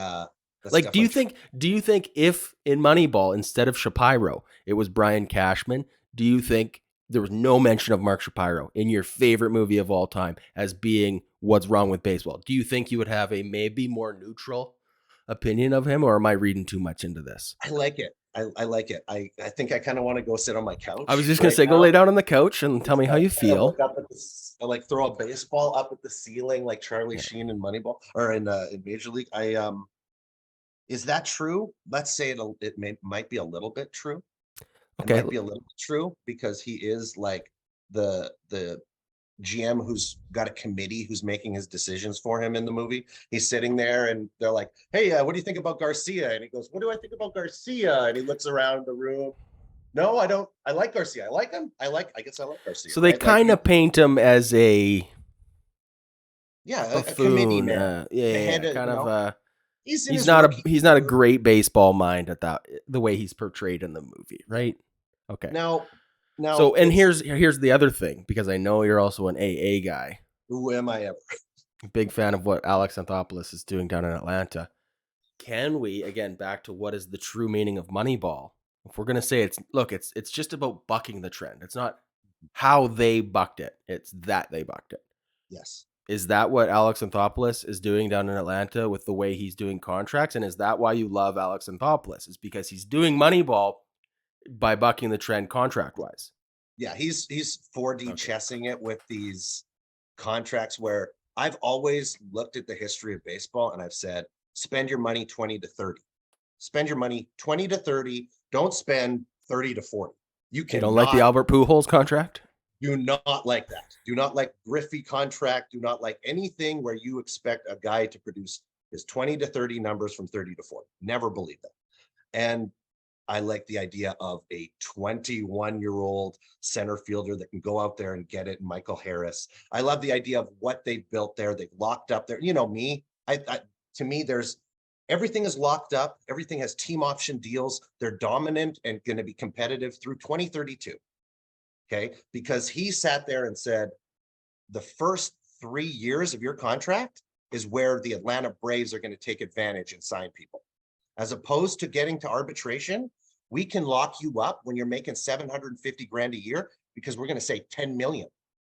that's Like, definitely true. do you think if in Moneyball instead of Shapiro it was Brian Cashman, do you think there was no mention of Mark Shapiro in your favorite movie of all time as being what's wrong with baseball? Do you think you would have a maybe more neutral opinion of him, or am I reading too much into this? I like it. I like it. I think I kind of want to go sit on my I was couch just gonna right say, go lay now. down on the couch and tell Just me how you kind of look feel. up at this, like throw a baseball up at the ceiling, like Charlie Yeah. Sheen in Moneyball or in Major League. I is that true? Let's say might be a little bit true. It Okay. might be a little bit true because he is like the GM who's got a committee who's making his decisions for him in the movie. He's sitting there and they're like, "Hey, what do you think about Garcia?" And he goes, "What do I think about Garcia?" And he looks around the room. No, I don't. I like Garcia. I like him. I guess I like Garcia, So they right? Like kind of paint him as a yeah, a committee buffoon. man, Yeah, the yeah, head yeah, of, kind of. he's in his rookie He's not a year. great baseball mind at that the way he's portrayed in the movie, right? Okay. Now, So, and it's here's the other thing, because I know you're also an AA guy, who am I ever? big fan of what Alex Anthopoulos is doing down in Atlanta. Can we again back to what is the true meaning of Moneyball? If we're gonna say it's just about bucking the trend. It's not how they bucked it; it's that they bucked it. Yes. Is that what Alex Anthopoulos is doing down in Atlanta with the way he's doing contracts? And is that why you love Alex Anthopoulos? Is because he's doing Moneyball by bucking the trend contract wise? Yeah, he's 4D Okay. chessing it with these contracts where I've always looked at the history of baseball and I've said, spend your money 20 to 30. Spend your money 20 to 30. Don't spend 30 to 40. You You don't like the cannot Albert Pujols contract? do not like that. Do not like Griffey contract. Do not like anything where you expect a guy to produce his 20 to 30 numbers from 30 to 40. Never believe that. And I like the idea of a 21-year-old center fielder that can go out there and get it. Michael Harris. I love the idea of what they've built there. They've locked up there. You know me. To me, there's everything is locked up. Everything has team option deals. They're dominant and going to be competitive through 2032. Okay, because he sat there and said the first 3 years of your contract is where the Atlanta Braves are going to take advantage and sign people. As opposed to getting to arbitration, we can lock you up when you're making 750 grand a year because we're going to say 10 million.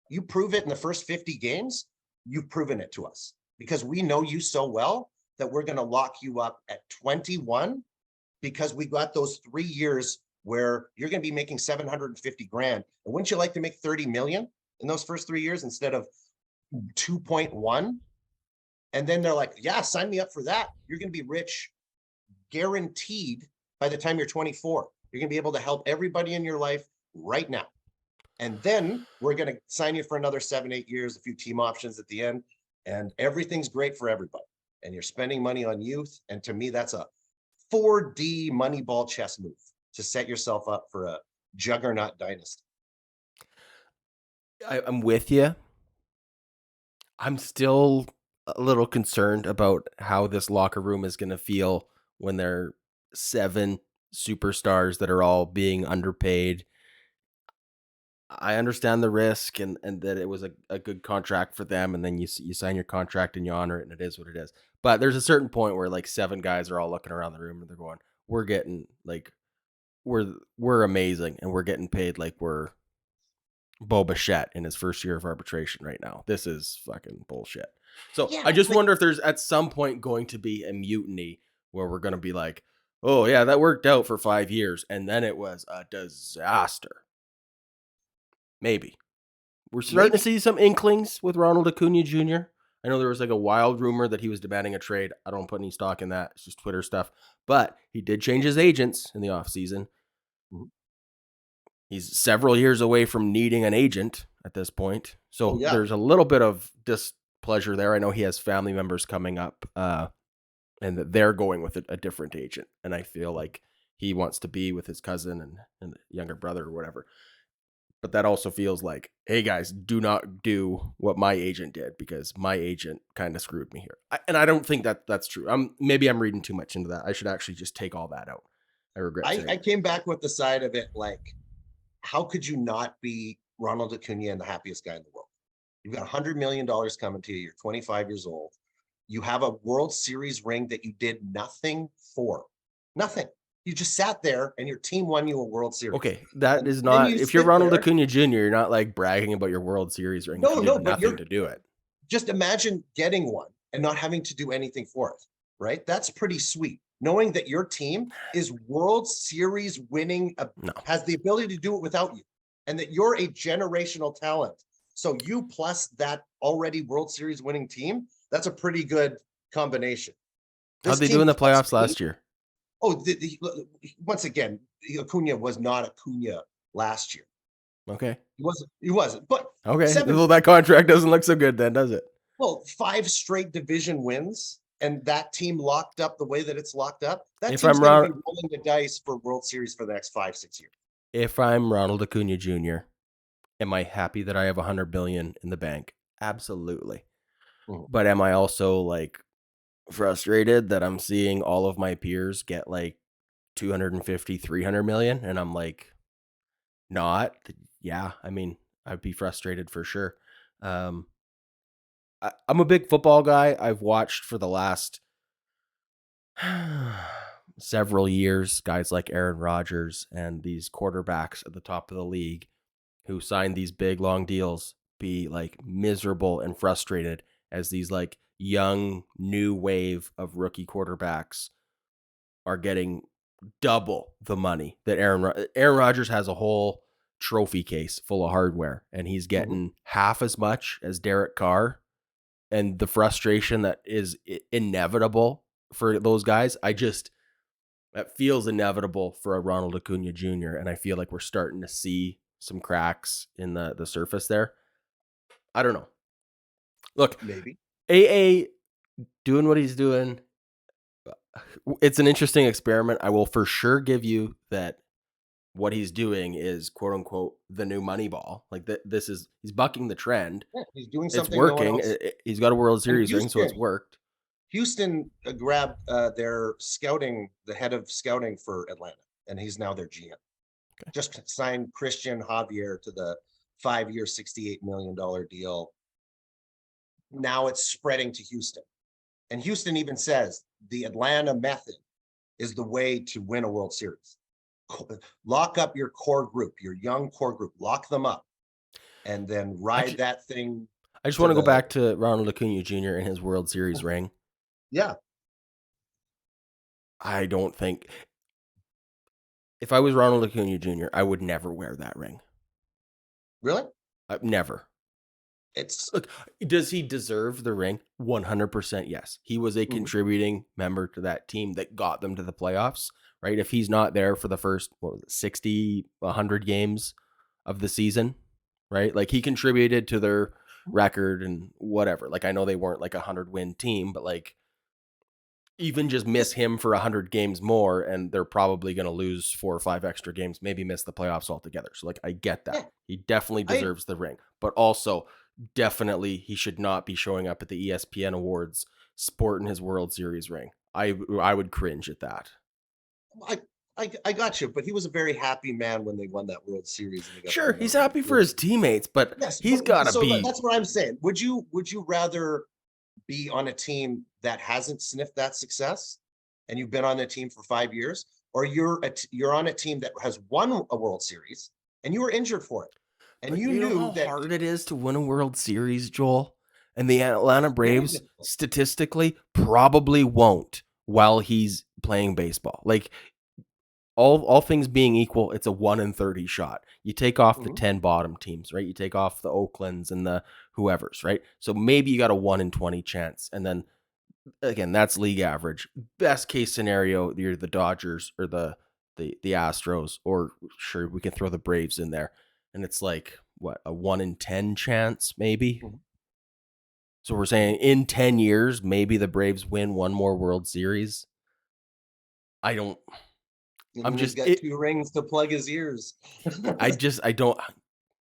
You prove it in the first 50 games, you've proven it to us because we know you so well that we're going to lock you up at 21 because we got those 3 years where you're going to be making 750 grand. And wouldn't you like to make 30 million in those first 3 years instead of 2.1? And then they're like, yeah, sign me up for that. You're going to be rich guaranteed by the time you're 24. You're going to be able to help everybody in your life right now. And then we're going to sign you for another 7, 8 years, a few team options at the end, and everything's great for everybody. And you're spending money on youth. And to me, that's a 4D Moneyball chess move to set yourself up for a juggernaut dynasty. I'm with you. I'm still a little concerned about how this locker room is going to feel when there are 7 superstars that are all being underpaid. I understand the risk and that it was a good contract for them, and then you sign your contract and you honor it, and it is what it is. But there's a certain point where like 7 guys are all looking around the room and they're going, "We're getting like we're amazing, and we're getting paid like we're Bo Bichette in his first year of arbitration right now. This is fucking bullshit." So I Yeah, just but wonder if there's at some point going to be a mutiny where we're going to be like, "Oh yeah, that worked out for 5 years, and then it was a disaster." Maybe. We're starting to maybe see some inklings with Ronald Acuna Jr. I know there was like a wild rumor that he was demanding a trade. I don't put any stock in that. It's just Twitter stuff. But he did change his agents in the offseason. Mhm. He's several years away from needing an agent at this point. Oh So yeah. there's a little bit of displeasure there. I know he has family members coming up and that they're going with a different agent. And I feel like he wants to be with his cousin and younger brother or whatever. But that also feels like, hey guys, do not do what my agent did because my agent kind of screwed me here. And I don't think that that's true. Maybe I'm reading too much into that. I should actually just take all that out. I regret saying I it. came back with the side of it like how could you not be Ronald Acuna and the happiest guy in the world? You've got $100 million coming to you. You're 25 years old. You have a World Series ring that you did nothing for. Nothing. You just sat there and your team won you a World Series. Okay, that And is then not. you If you're sit Ronald there. Acuna Jr., you're not like bragging about your World Series ring if No, you no, did but nothing you're to do it. just imagine getting one and not having to do anything for it, right? That's pretty sweet. Knowing that your team is World Series winning, No. has the ability to do it without you, and that you're a generational talent. So you plus that already World Series winning team, that's a pretty good combination. How'd This they do team in the plus playoffs me. last year? Oh, once again, Acuna was not Acuna last year. Okay. He wasn't. He wasn't. But Okay. seven, Well, that contract doesn't look so good then, does it? well, five straight division wins, and that team locked up the way that it's locked up. That If team's I'm going to Ron, be rolling the dice for World Series for the next 5, 6 years. if I'm Ronald Acuna Jr., am I happy that I have 100 billion in the bank? Absolutely. Mhm. But am I also like frustrated that I'm seeing all of my peers get like 250, 300 million and I'm like not? Yeah, I mean, I'd be frustrated for sure. Um I'm a big football guy. I've watched for the last several years guys like Aaron Rodgers and these quarterbacks at the top of the league who signed these big long deals be like miserable and frustrated as these like young new wave of rookie quarterbacks are getting double the money that Aaron Rodgers has a whole trophy case full of hardware and he's Mhm. getting half as much as Derek Carr, and the frustration that is inevitable for those guys, I just that feels inevitable for a Ronald Acuna Jr. And I feel like we're starting to see some cracks in the surface there. I don't know. Look, Maybe. AA doing what he's doing. It's an interesting experiment. I will for sure give you that what he's doing is quote unquote the new Moneyball. Like this is he's bucking the trend. Yeah, he's doing It's something no one working. else. He's got a World And Series ring, so it's worked. Houston grabbed their scouting, the head of scouting for Atlanta, and he's now their GM. Okay. Just signed Christian Javier to the 5-year, $68 million deal. Now it's spreading to Houston. And Houston even says the Atlanta method is the way to win a World Series. Lock up your core group, your young core group, lock them up, and then ride Actually, that thing I just to want to go the, back to Ronald Acuna Jr. and his World Series ring. yeah, I don't think if I was Ronald Acuna Jr., I would never wear that ring. really? Never. It's, Look, does he deserve the ring? 100% yes. He was a mhm, contributing member to that team that got them to the playoffs, right? If he's not there for the first, what was it, 60, 100 games of the season, right? Like he contributed to their record and whatever. Like I know they weren't like a 100-win team, but like even just miss just, him for 100 games more and they're probably going to lose 4 or 5 extra games, maybe miss the playoffs altogether. So like I get that. yeah, He definitely I, deserves the ring, but also definitely he should not be showing up at the ESPN awards sporting his World Series ring. I would cringe at that. I, I got you, but he was a very happy man when they won that World Series and they got the Sure, ring he's around happy the for room. his teammates, but Yes, he's but got to so be that's what I'm saying. Would you rather be on a team that hasn't sniffed that success, and you've been on a team for 5 years, or you're on a team that has won a World Series and you were injured for it, and But you you know knew how that hard it is to win a World Series, Joel? And the Atlanta very Braves difficult. statistically probably won't while he's playing baseball. Like all things being equal, it's a 1 in 30 shot. You take off the Mhm. 10 bottom teams, right? You take off the Oaklands and the whoever's, right? So maybe you got a 1 in 20 chance. And then again, that's league average. Best case scenario, you're the Dodgers or the Astros, or sure we can throw the Braves in there, and it's like what, a 1 in 10 chance, maybe. Mhm. So we're saying in 10 years, maybe the Braves win one more World Series. I don't. And I'm then he's just got it. 2 rings to plug his ears. I don't.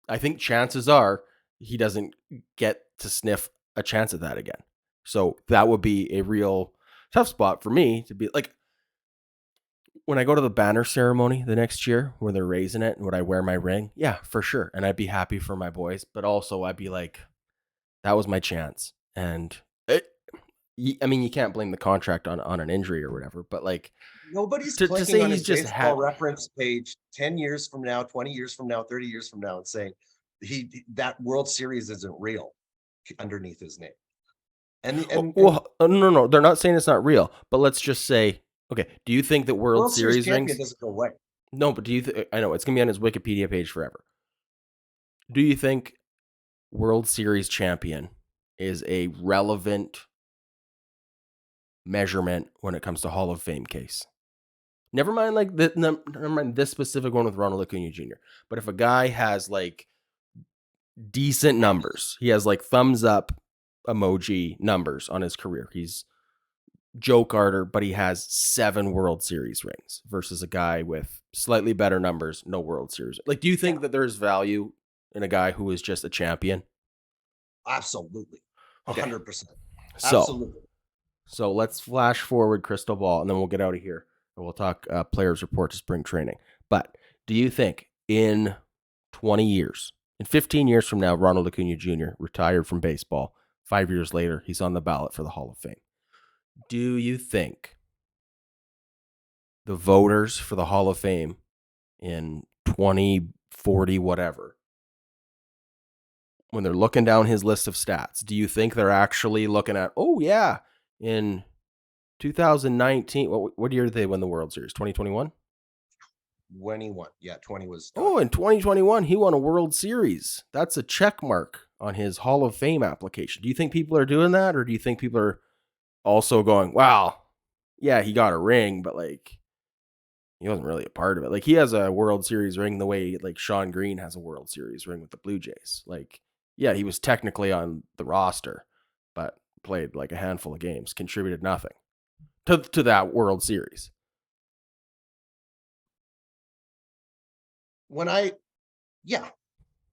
I think chances are he doesn't get to sniff a chance at that again. So that would be a real tough spot for me to be like when I go to the banner ceremony the next year where they're raising it, would I wear my ring? Yeah, for sure. And I'd be happy for my boys, but also I'd be like, that was my chance. And it, I mean, you can't blame the contract on an injury or whatever, but like Nobody's to clicking say on he's his just baseball had, reference page 10 years from now, 20 years from now, 30 years from now, and saying that World Series isn't real underneath his name. And well, no, no, they're not saying it's not real, but let's just say, okay, do you think that World World Series Series champion rings? doesn't go away. No, but do you I know it's going to be on his Wikipedia page forever. Do you think World Series champion is a relevant measurement when it comes to Hall of Fame case? Never mind, like never mind this specific one with Ronald Acuna Jr. But if a guy has like decent numbers, he has like thumbs up emoji numbers on his career. He's Joe Carter, but he has 7 World Series rings versus a guy with slightly better numbers, no World Series. Like, do you Yeah, think that there's value in a guy who is just a champion? absolutely. Okay, 100%. so Absolutely. let's flash forward crystal ball, and then we'll get out of here and we'll talk players report to spring training. But do you think in 20 years, in 15 years from now, Ronald Acuna Jr. retired from baseball? 5 years later, he's on the ballot for the Hall of Fame. Do you think the voters for the Hall of Fame in 2040, whatever, when they're looking down his list of stats, do you think they're actually looking at, oh, yeah, in 2019, what year did they win the World Series? 2021? 21. Yeah, 20 was Oh, in documented. 2021, he won a World Series. That's a check mark on his Hall of Fame application. Do you think people are doing that? Or do you think people are also going, wow, yeah, he got a ring, but like, he wasn't really a part of it. Like he has a World Series ring the way like Sean Green has a World Series ring with the Blue Jays. Like, yeah, he was technically on the roster, but played like a handful of games, contributed nothing to that World Series. When I, yeah,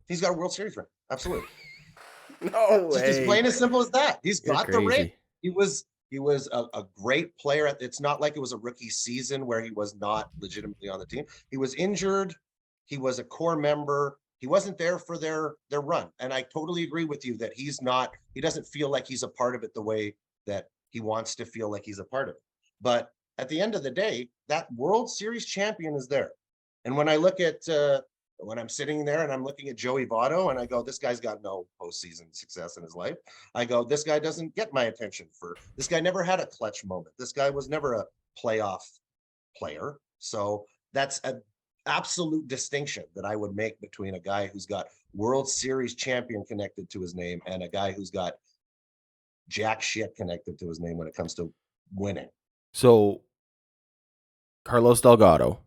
he's got a World Series ring. Absolutely. No Just as way. plain as simple as that. He's You're got the ring. crazy. He was a great player. It's not like it was a rookie season where he was not legitimately on the team. He was injured. He was a core member. He wasn't there for their run. And I totally agree with you that he doesn't feel like he's a part of it the way that he wants to feel like he's a part of it. But at the end of the day, that World Series champion is there. And when I look at when I'm sitting there and I'm looking at Joey Votto and I go, this guy's got no postseason success in his life. I go, this guy doesn't get my attention. For this guy never had a clutch moment. This guy was never a playoff player. So that's an absolute distinction that I would make between a guy who's got World Series champion connected to his name and a guy who's got jack shit connected to his name when it comes to winning. So Carlos Delgado,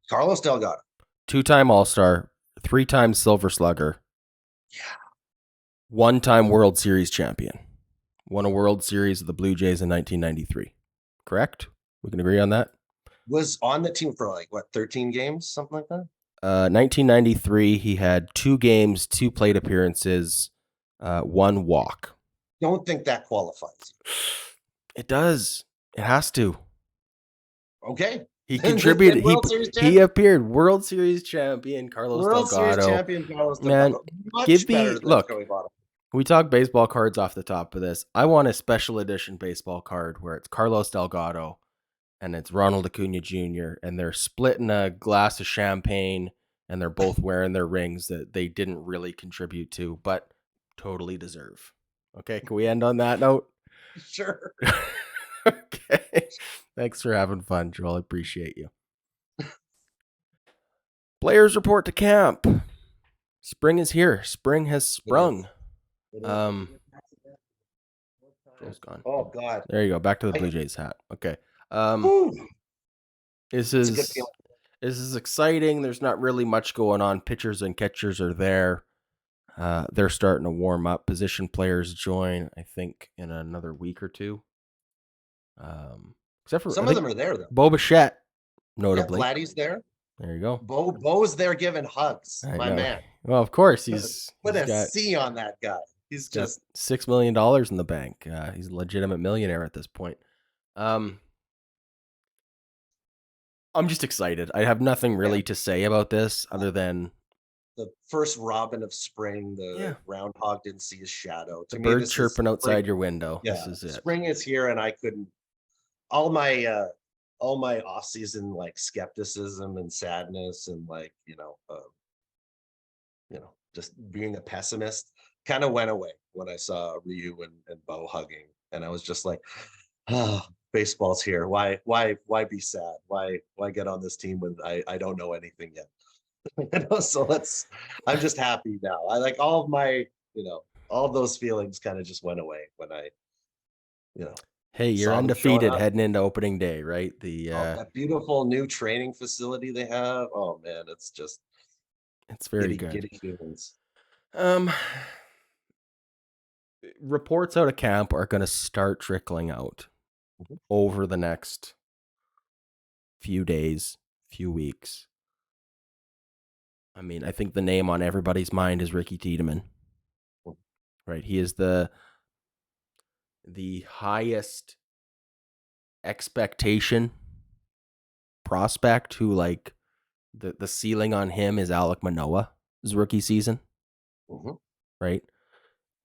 Carlos Delgado. 2-time All-Star, 3-time Silver Slugger, Yeah. 1-time World Series champion. Won a World Series with the Blue Jays in 1993. Correct? We can agree on that? Was on the team for like what, 13 games, something like that? 1993, he had 2 games, 2 plate appearances, 1 walk. Don't think that qualifies. It does. It has to. Okay. He Then contributed. World Series He champion. appeared. World Series champion Carlos World Series Delgado. champion Carlos Man, Delgado. Much give better me than look. Joey Votto. We talk baseball cards off the top of this. I want a special edition baseball card where it's Carlos Delgado and it's Ronald Acuna Jr. and they're splitting a glass of champagne and they're both wearing their rings that they didn't really contribute to, but totally deserve. Okay, can we end on that note? Sure. Okay. Thanks for having fun, Joel. I appreciate you. Players report to camp. Spring is here. Spring has sprung. Joel's gone. Oh God. There you go. Back to the Blue Jays hat. Okay. Whew. This It's a good is feeling. this is exciting. There's not really much going on. Pitchers and catchers are there. They're starting to warm up. Position players join, I think, in another week or two. Except for Some I of think them are there though. Bo Bichette, Yeah, notably. Vladdy's there. There you go. Bo's there giving hugs. I My know. man. Well, of course, Put he's a got C on that guy. He's got just $6 million in the bank. He's a legitimate millionaire at this point. I'm just excited. I have nothing Yeah. really to say about this other than The first robin of spring, yeah, the groundhog didn't see his shadow. the To me, bird this is chirping spring. outside your window. Yeah, This is it. spring is here, and I couldn't all my all my off-season like skepticism and sadness and like, just being a pessimist kind of went away when I saw Ryu and Bo hugging. And I was just like, oh, baseball's here. Why be sad? Why get on this team when I don't know anything yet? So I'm just happy now. I like all of my, all of those feelings kind of just went away when I, you know, Hey, you're saw them showing undefeated up. heading into opening day, right? Oh, that beautiful new training facility they have. Oh man, it's just It's very giddy, good. giddy feelings. Um, reports out of camp are going to start trickling out Mhm, over the next few days, few weeks. I mean, I think the name on everybody's mind is Ricky Tiedemann, mhm, right? He is the highest expectation prospect who like the ceiling on him is Alek Manoah's rookie season, mhm, right?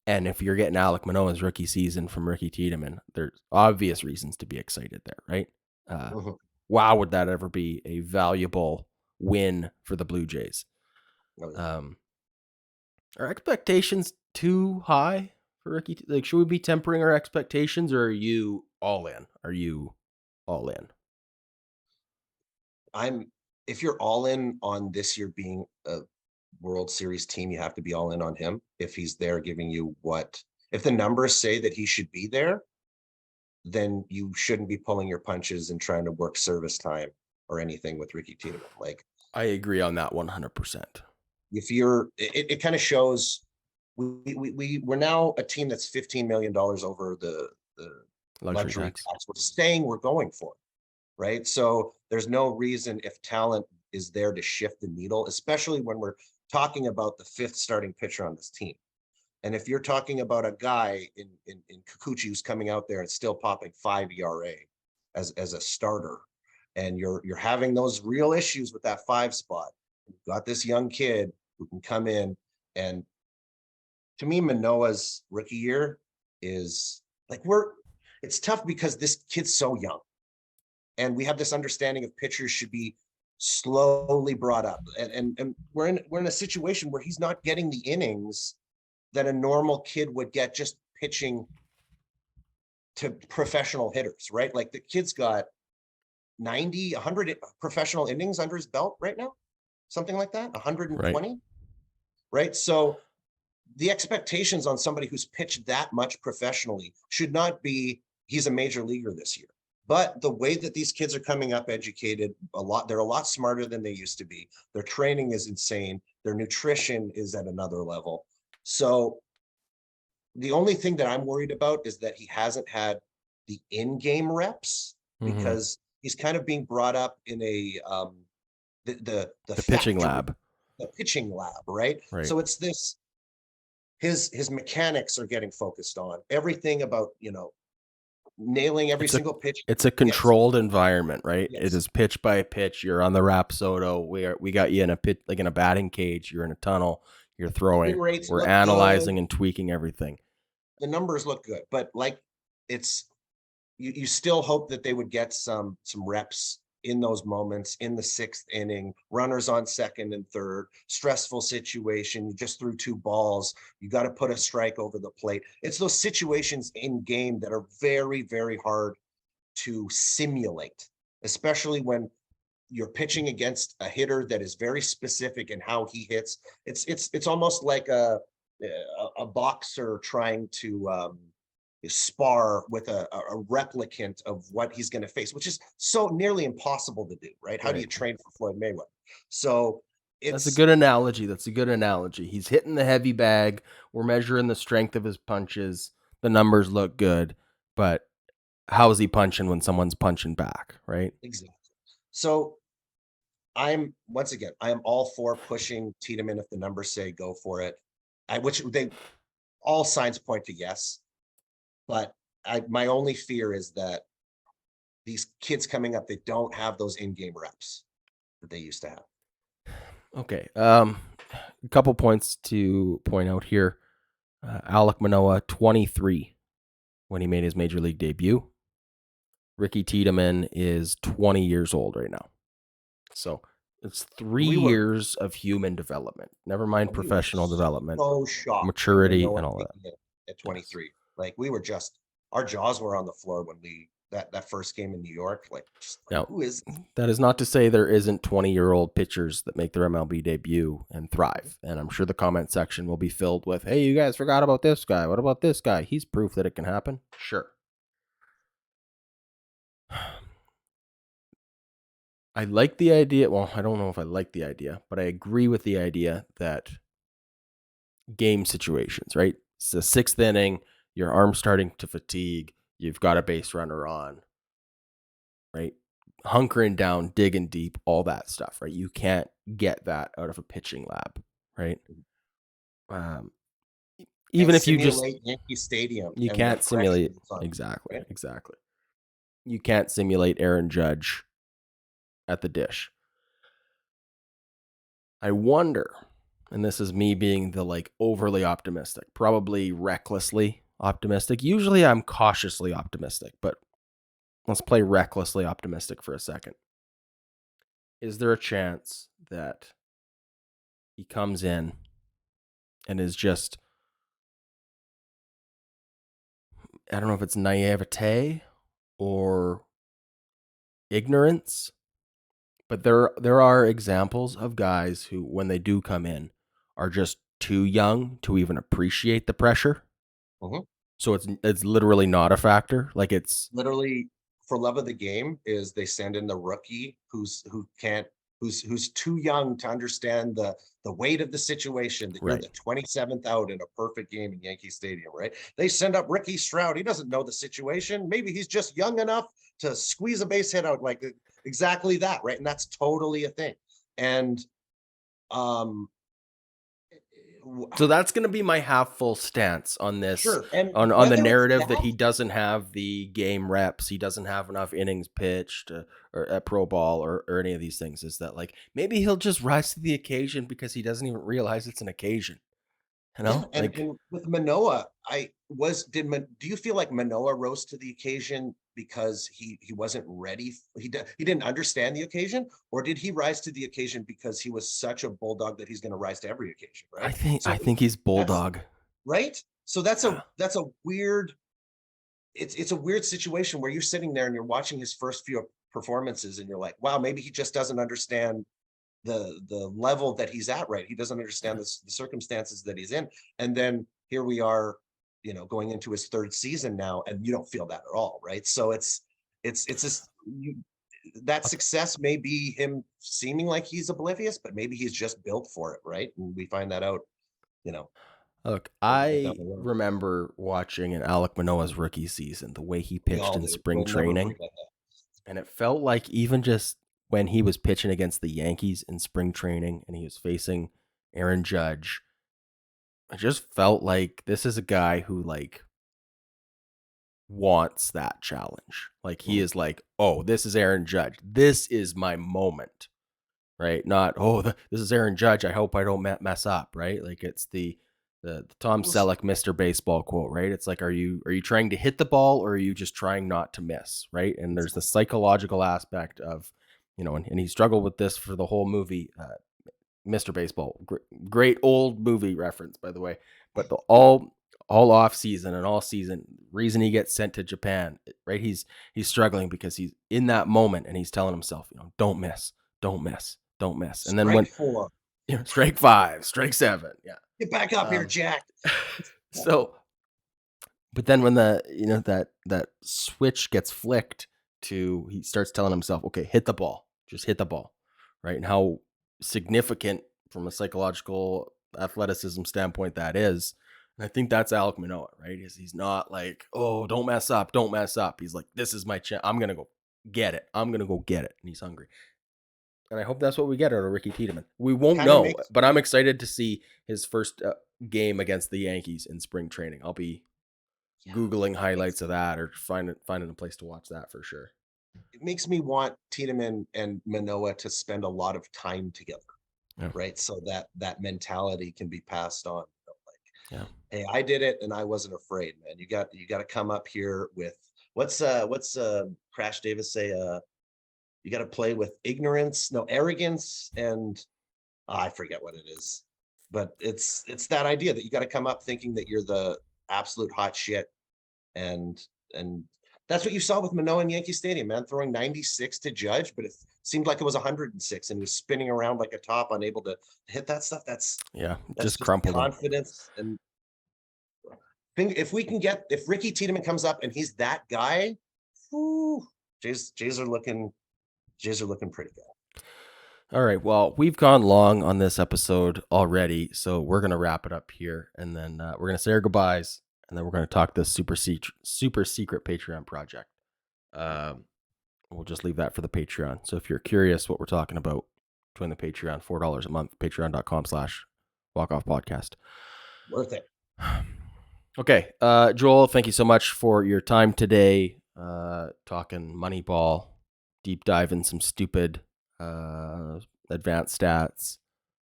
And if you're getting Alek Manoah's rookie season from Ricky Tiedemann, there's obvious reasons to be excited there, right? Uh, mhm. wow, would that ever be a valuable win for the Blue Jays? Oh, yeah. Um, are expectations too high for Ricky? Like, should we be tempering our expectations, or are you all in? Are you all in? I'm if you're all in on this year being a World Series team, you have to be all in on him. If he's there giving you if the numbers say that he should be there, then you shouldn't be pulling your punches and trying to work service time or anything with Ricky Tiedemann. Like I agree on that 100%. if you're it kind of shows we're now a team that's $15 million over the Luxury luxury tax. tax. We're saying we're going for it, right? So there's no reason if talent is there to shift the needle, especially when we're talking about the fifth starting pitcher on this team. And if you're talking about a guy in Kikuchi who's coming out there and still popping 5 ERA as a starter, and you're having those real issues with that 5 spot, you've got this young kid who can come in. And to me, Manoah's rookie year is like it's tough because this kid's so young, and we have this understanding of pitchers should be slowly brought up, and we're in a situation where he's not getting the innings that a normal kid would get just pitching to professional hitters, right? Like the kid's got 90, 100 professional innings under his belt right now, something like that, Right. 120, right? So the expectations on somebody who's pitched that much professionally should not be he's a major leaguer this year. But the way that these kids are coming up educated, they're a lot smarter than they used to be. Their training is insane. Their nutrition is at another level. So the only thing that I'm worried about is that he hasn't had the in-game reps Mm-hmm. because he's kind of being brought up in a the The pitching factory, lab. the pitching lab, right? Right. So it's this his mechanics are getting focused on everything about nailing every It's a single pitch. it's a Yes, controlled environment, right? It yes. is pitch by pitch. You're on the Rapsodo. We got you in a pit like in a batting cage. You're in a tunnel. You're Spin throwing. rates We're look good. analyzing and tweaking everything. The numbers look good, but like it's you still hope that they would get some reps in those moments in the sixth inning, runners on second and third, stressful situation. You just threw 2 balls. You got to put a strike over the plate. It's those situations in game that are very, very hard to simulate, especially when you're pitching against a hitter that is very specific in how he hits. It's almost like a boxer trying to spar with a replicant of what he's going to face, which is so nearly impossible to do, right? How do Right. you train for Floyd Mayweather? So That's a it's good analogy. That's a good analogy. He's hitting the heavy bag. We're measuring the strength of his punches. The numbers look good, but how is he punching when someone's punching back, right? exactly. So I'm once again, I am all for pushing Tiedemann if the numbers say go for it. Which they all signs point to yes, but my only fear is that these kids coming up, they don't have those in-game reps that they used to have. Okay. A couple points to point out here. Alek Manoah, 23 when he made his major league debut. Ricky Tiedemann is 20 years old right now. So it's 3 We were years of human development. Never mind we were professional development, so shocked when maturity, Manoa and all that. taking it at Yes. 23. Like we were just our jaws were on the floor when we that first game in New York. Like, just like, Now, who is that is not to say there isn't 20-year-old pitchers that make their MLB debut and thrive. And I'm sure the comment section will be filled with, hey, you guys forgot about this guy. What about this guy? He's proof that it can happen. Sure. I like the idea. Well, I don't know if I like the idea, but I agree with the idea that game situations, right? It's the sixth inning, your arm's starting to fatigue, you've got a base runner on, right? Hunkering down, digging deep, all that stuff, right? You can't get that out of a pitching lab, right? Um, and even if you just, simulate Yankee Stadium you and the can't pressure simulate, that's on, exactly, right? exactly. You can't simulate Aaron Judge at the dish. I wonder, and this is me being the like overly optimistic, probably recklessly optimistic. Usually I'm cautiously optimistic, but let's play recklessly optimistic for a second. Is there a chance that he comes in and is just, I don't know if it's naivete or ignorance, but there are examples of guys who, when they do come in, are just too young to even appreciate the pressure. Mhm. So it's literally not a factor. Like it's Literally, for love of the game, is they send in the rookie who can't who's too young to understand the weight of the situation, that you're right. the 27th out in a perfect game in Yankee Stadium, right? They send up Ricky Stroud. He doesn't know the situation. Maybe he's just young enough to squeeze a base hit out, like exactly that, right? And that's totally a thing. And um So that's going to be my half full stance on this, sure. And on the whether it's narrative that that, he doesn't have the game reps, he doesn't have enough innings pitched, or at pro ball, or any of these things, is that like maybe he'll just rise to the occasion because he doesn't even realize it's an occasion. You yeah, know, like and with Manoa, do you feel like Manoa rose to the occasion because he wasn't ready? He didn't understand the occasion, or did he rise to the occasion because he was such a bulldog that he's going to rise to every occasion, I right? think So I think he's that's bulldog. right. So Yeah. that's a weird it's a weird situation where you're sitting there and you're watching his first few performances and you're like, wow, maybe he just doesn't understand the level that he's at, right? He doesn't understand Yeah. the circumstances that he's in. And then here we are, going into his third season now, and you don't feel that at all, right? So it's just that success may be him seeming like he's oblivious, but maybe he's just built for it, right? And we find that out, you know, Look, a little bit down I the road. remember watching in Alek Manoah's rookie season the way he We pitched all in do. spring We'll never training. forget that. And it felt like even just when he was pitching against the Yankees in spring training and he was facing Aaron Judge, I just felt like this is a guy who like wants that challenge. Like he Mhm. is like, oh, this is Aaron Judge. This is my moment, right? Not, oh, this is Aaron Judge. I hope I don't mess up, right? Like it's the Tom Well, Selleck Mr. Baseball quote, right? It's like, are you trying to hit the ball or are you just trying not to miss, right? And there's the psychological aspect of, and he struggled with this for the whole movie. Mr. Baseball, great old movie reference, by the way. But the all off season and all season reason he gets sent to Japan, right? He's struggling because he's in that moment and he's telling himself, don't miss, don't miss, don't miss. And then when strike four. strike five, strike seven, yeah. Get back up here, Um, Jack. so, but then when that switch gets flicked to, he starts telling himself, okay, hit the ball, just hit the ball, right? And how significant from a psychological athleticism standpoint that is. And I think that's Alek Manoah, right? He's not like, oh, don't mess up, don't mess up. He's like, this is my chance. I'm gonna go get it. I'm gonna go get it. And he's hungry. And I hope that's what we get out of Ricky Tiedemann. We won't Kind of know, makes but I'm me excited to see his first game against the Yankees in spring training. I'll be yeah, Googling it's highlights of that or finding a place to watch that for sure. it makes me want Tiedemann and Manoa to spend a lot of time together, Yeah. right? So that that mentality can be passed on. Yeah. Hey, I did it and I wasn't afraid, man. You got to come up here with what's Crash Davis say? You got to play with ignorance, no arrogance, and I forget what it is. But it's that idea that you got to come up thinking that you're the absolute hot shit, and and that's what you saw with Manoa in Yankee Stadium, man, throwing 96 to Judge, but it seemed like it was 106, and he was spinning around like a top, unable to hit that stuff. Yeah. That's Just just crumpled him. confidence. And if we can get if Ricky Tiedemann comes up and he's that guy, whew, Jays are looking pretty good. All right. Well, we've gone long on this episode already, so we're gonna wrap it up here, and then we're gonna say our goodbyes, and then we're gonna talk this super secret Patreon project. Um, we'll just leave that for the Patreon. So if you're curious what we're talking about, join the Patreon. $4 a month. Patreon.com/walkoff podcast. Worth it. Okay, Joel, thank you so much for your time today. Talking Moneyball, deep dive in some stupid advanced stats.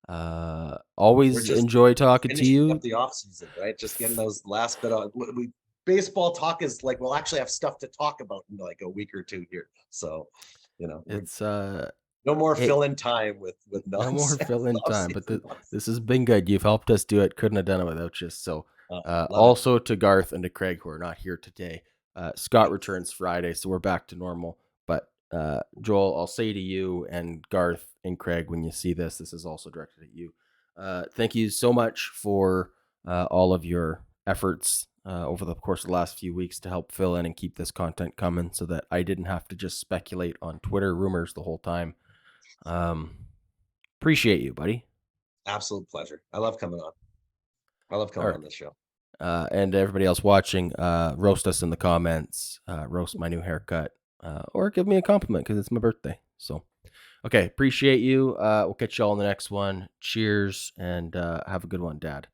We're Always just enjoy talking to finishing up you. the off season, right? Just getting those last bit of we baseball talk is like we'll actually have stuff to talk about in like a week or two here. So, we're It's no more hey, fill in time with no more nonsense fill in off time, but season nonsense. this has been good. You've helped us do it. Couldn't have done it without you. So, Love it. also to Garth and to Craig who are not here today. Scott returns Friday, so we're back to normal. But Joel, I'll say to you and Garth and Craig, when you see this, this is also directed at you. Thank you so much for all of your efforts over the course of the last few weeks to help fill in and keep this content coming, so that I didn't have to just speculate on Twitter rumors the whole time. Appreciate you, buddy. Absolute pleasure. I love coming on. I love All coming right. on this show. And everybody else watching, roast us in the comments, roast my new haircut, or give me a compliment because it's my birthday. So, okay, appreciate you. We'll catch you all in the next one. Cheers, and have a good one, Dad.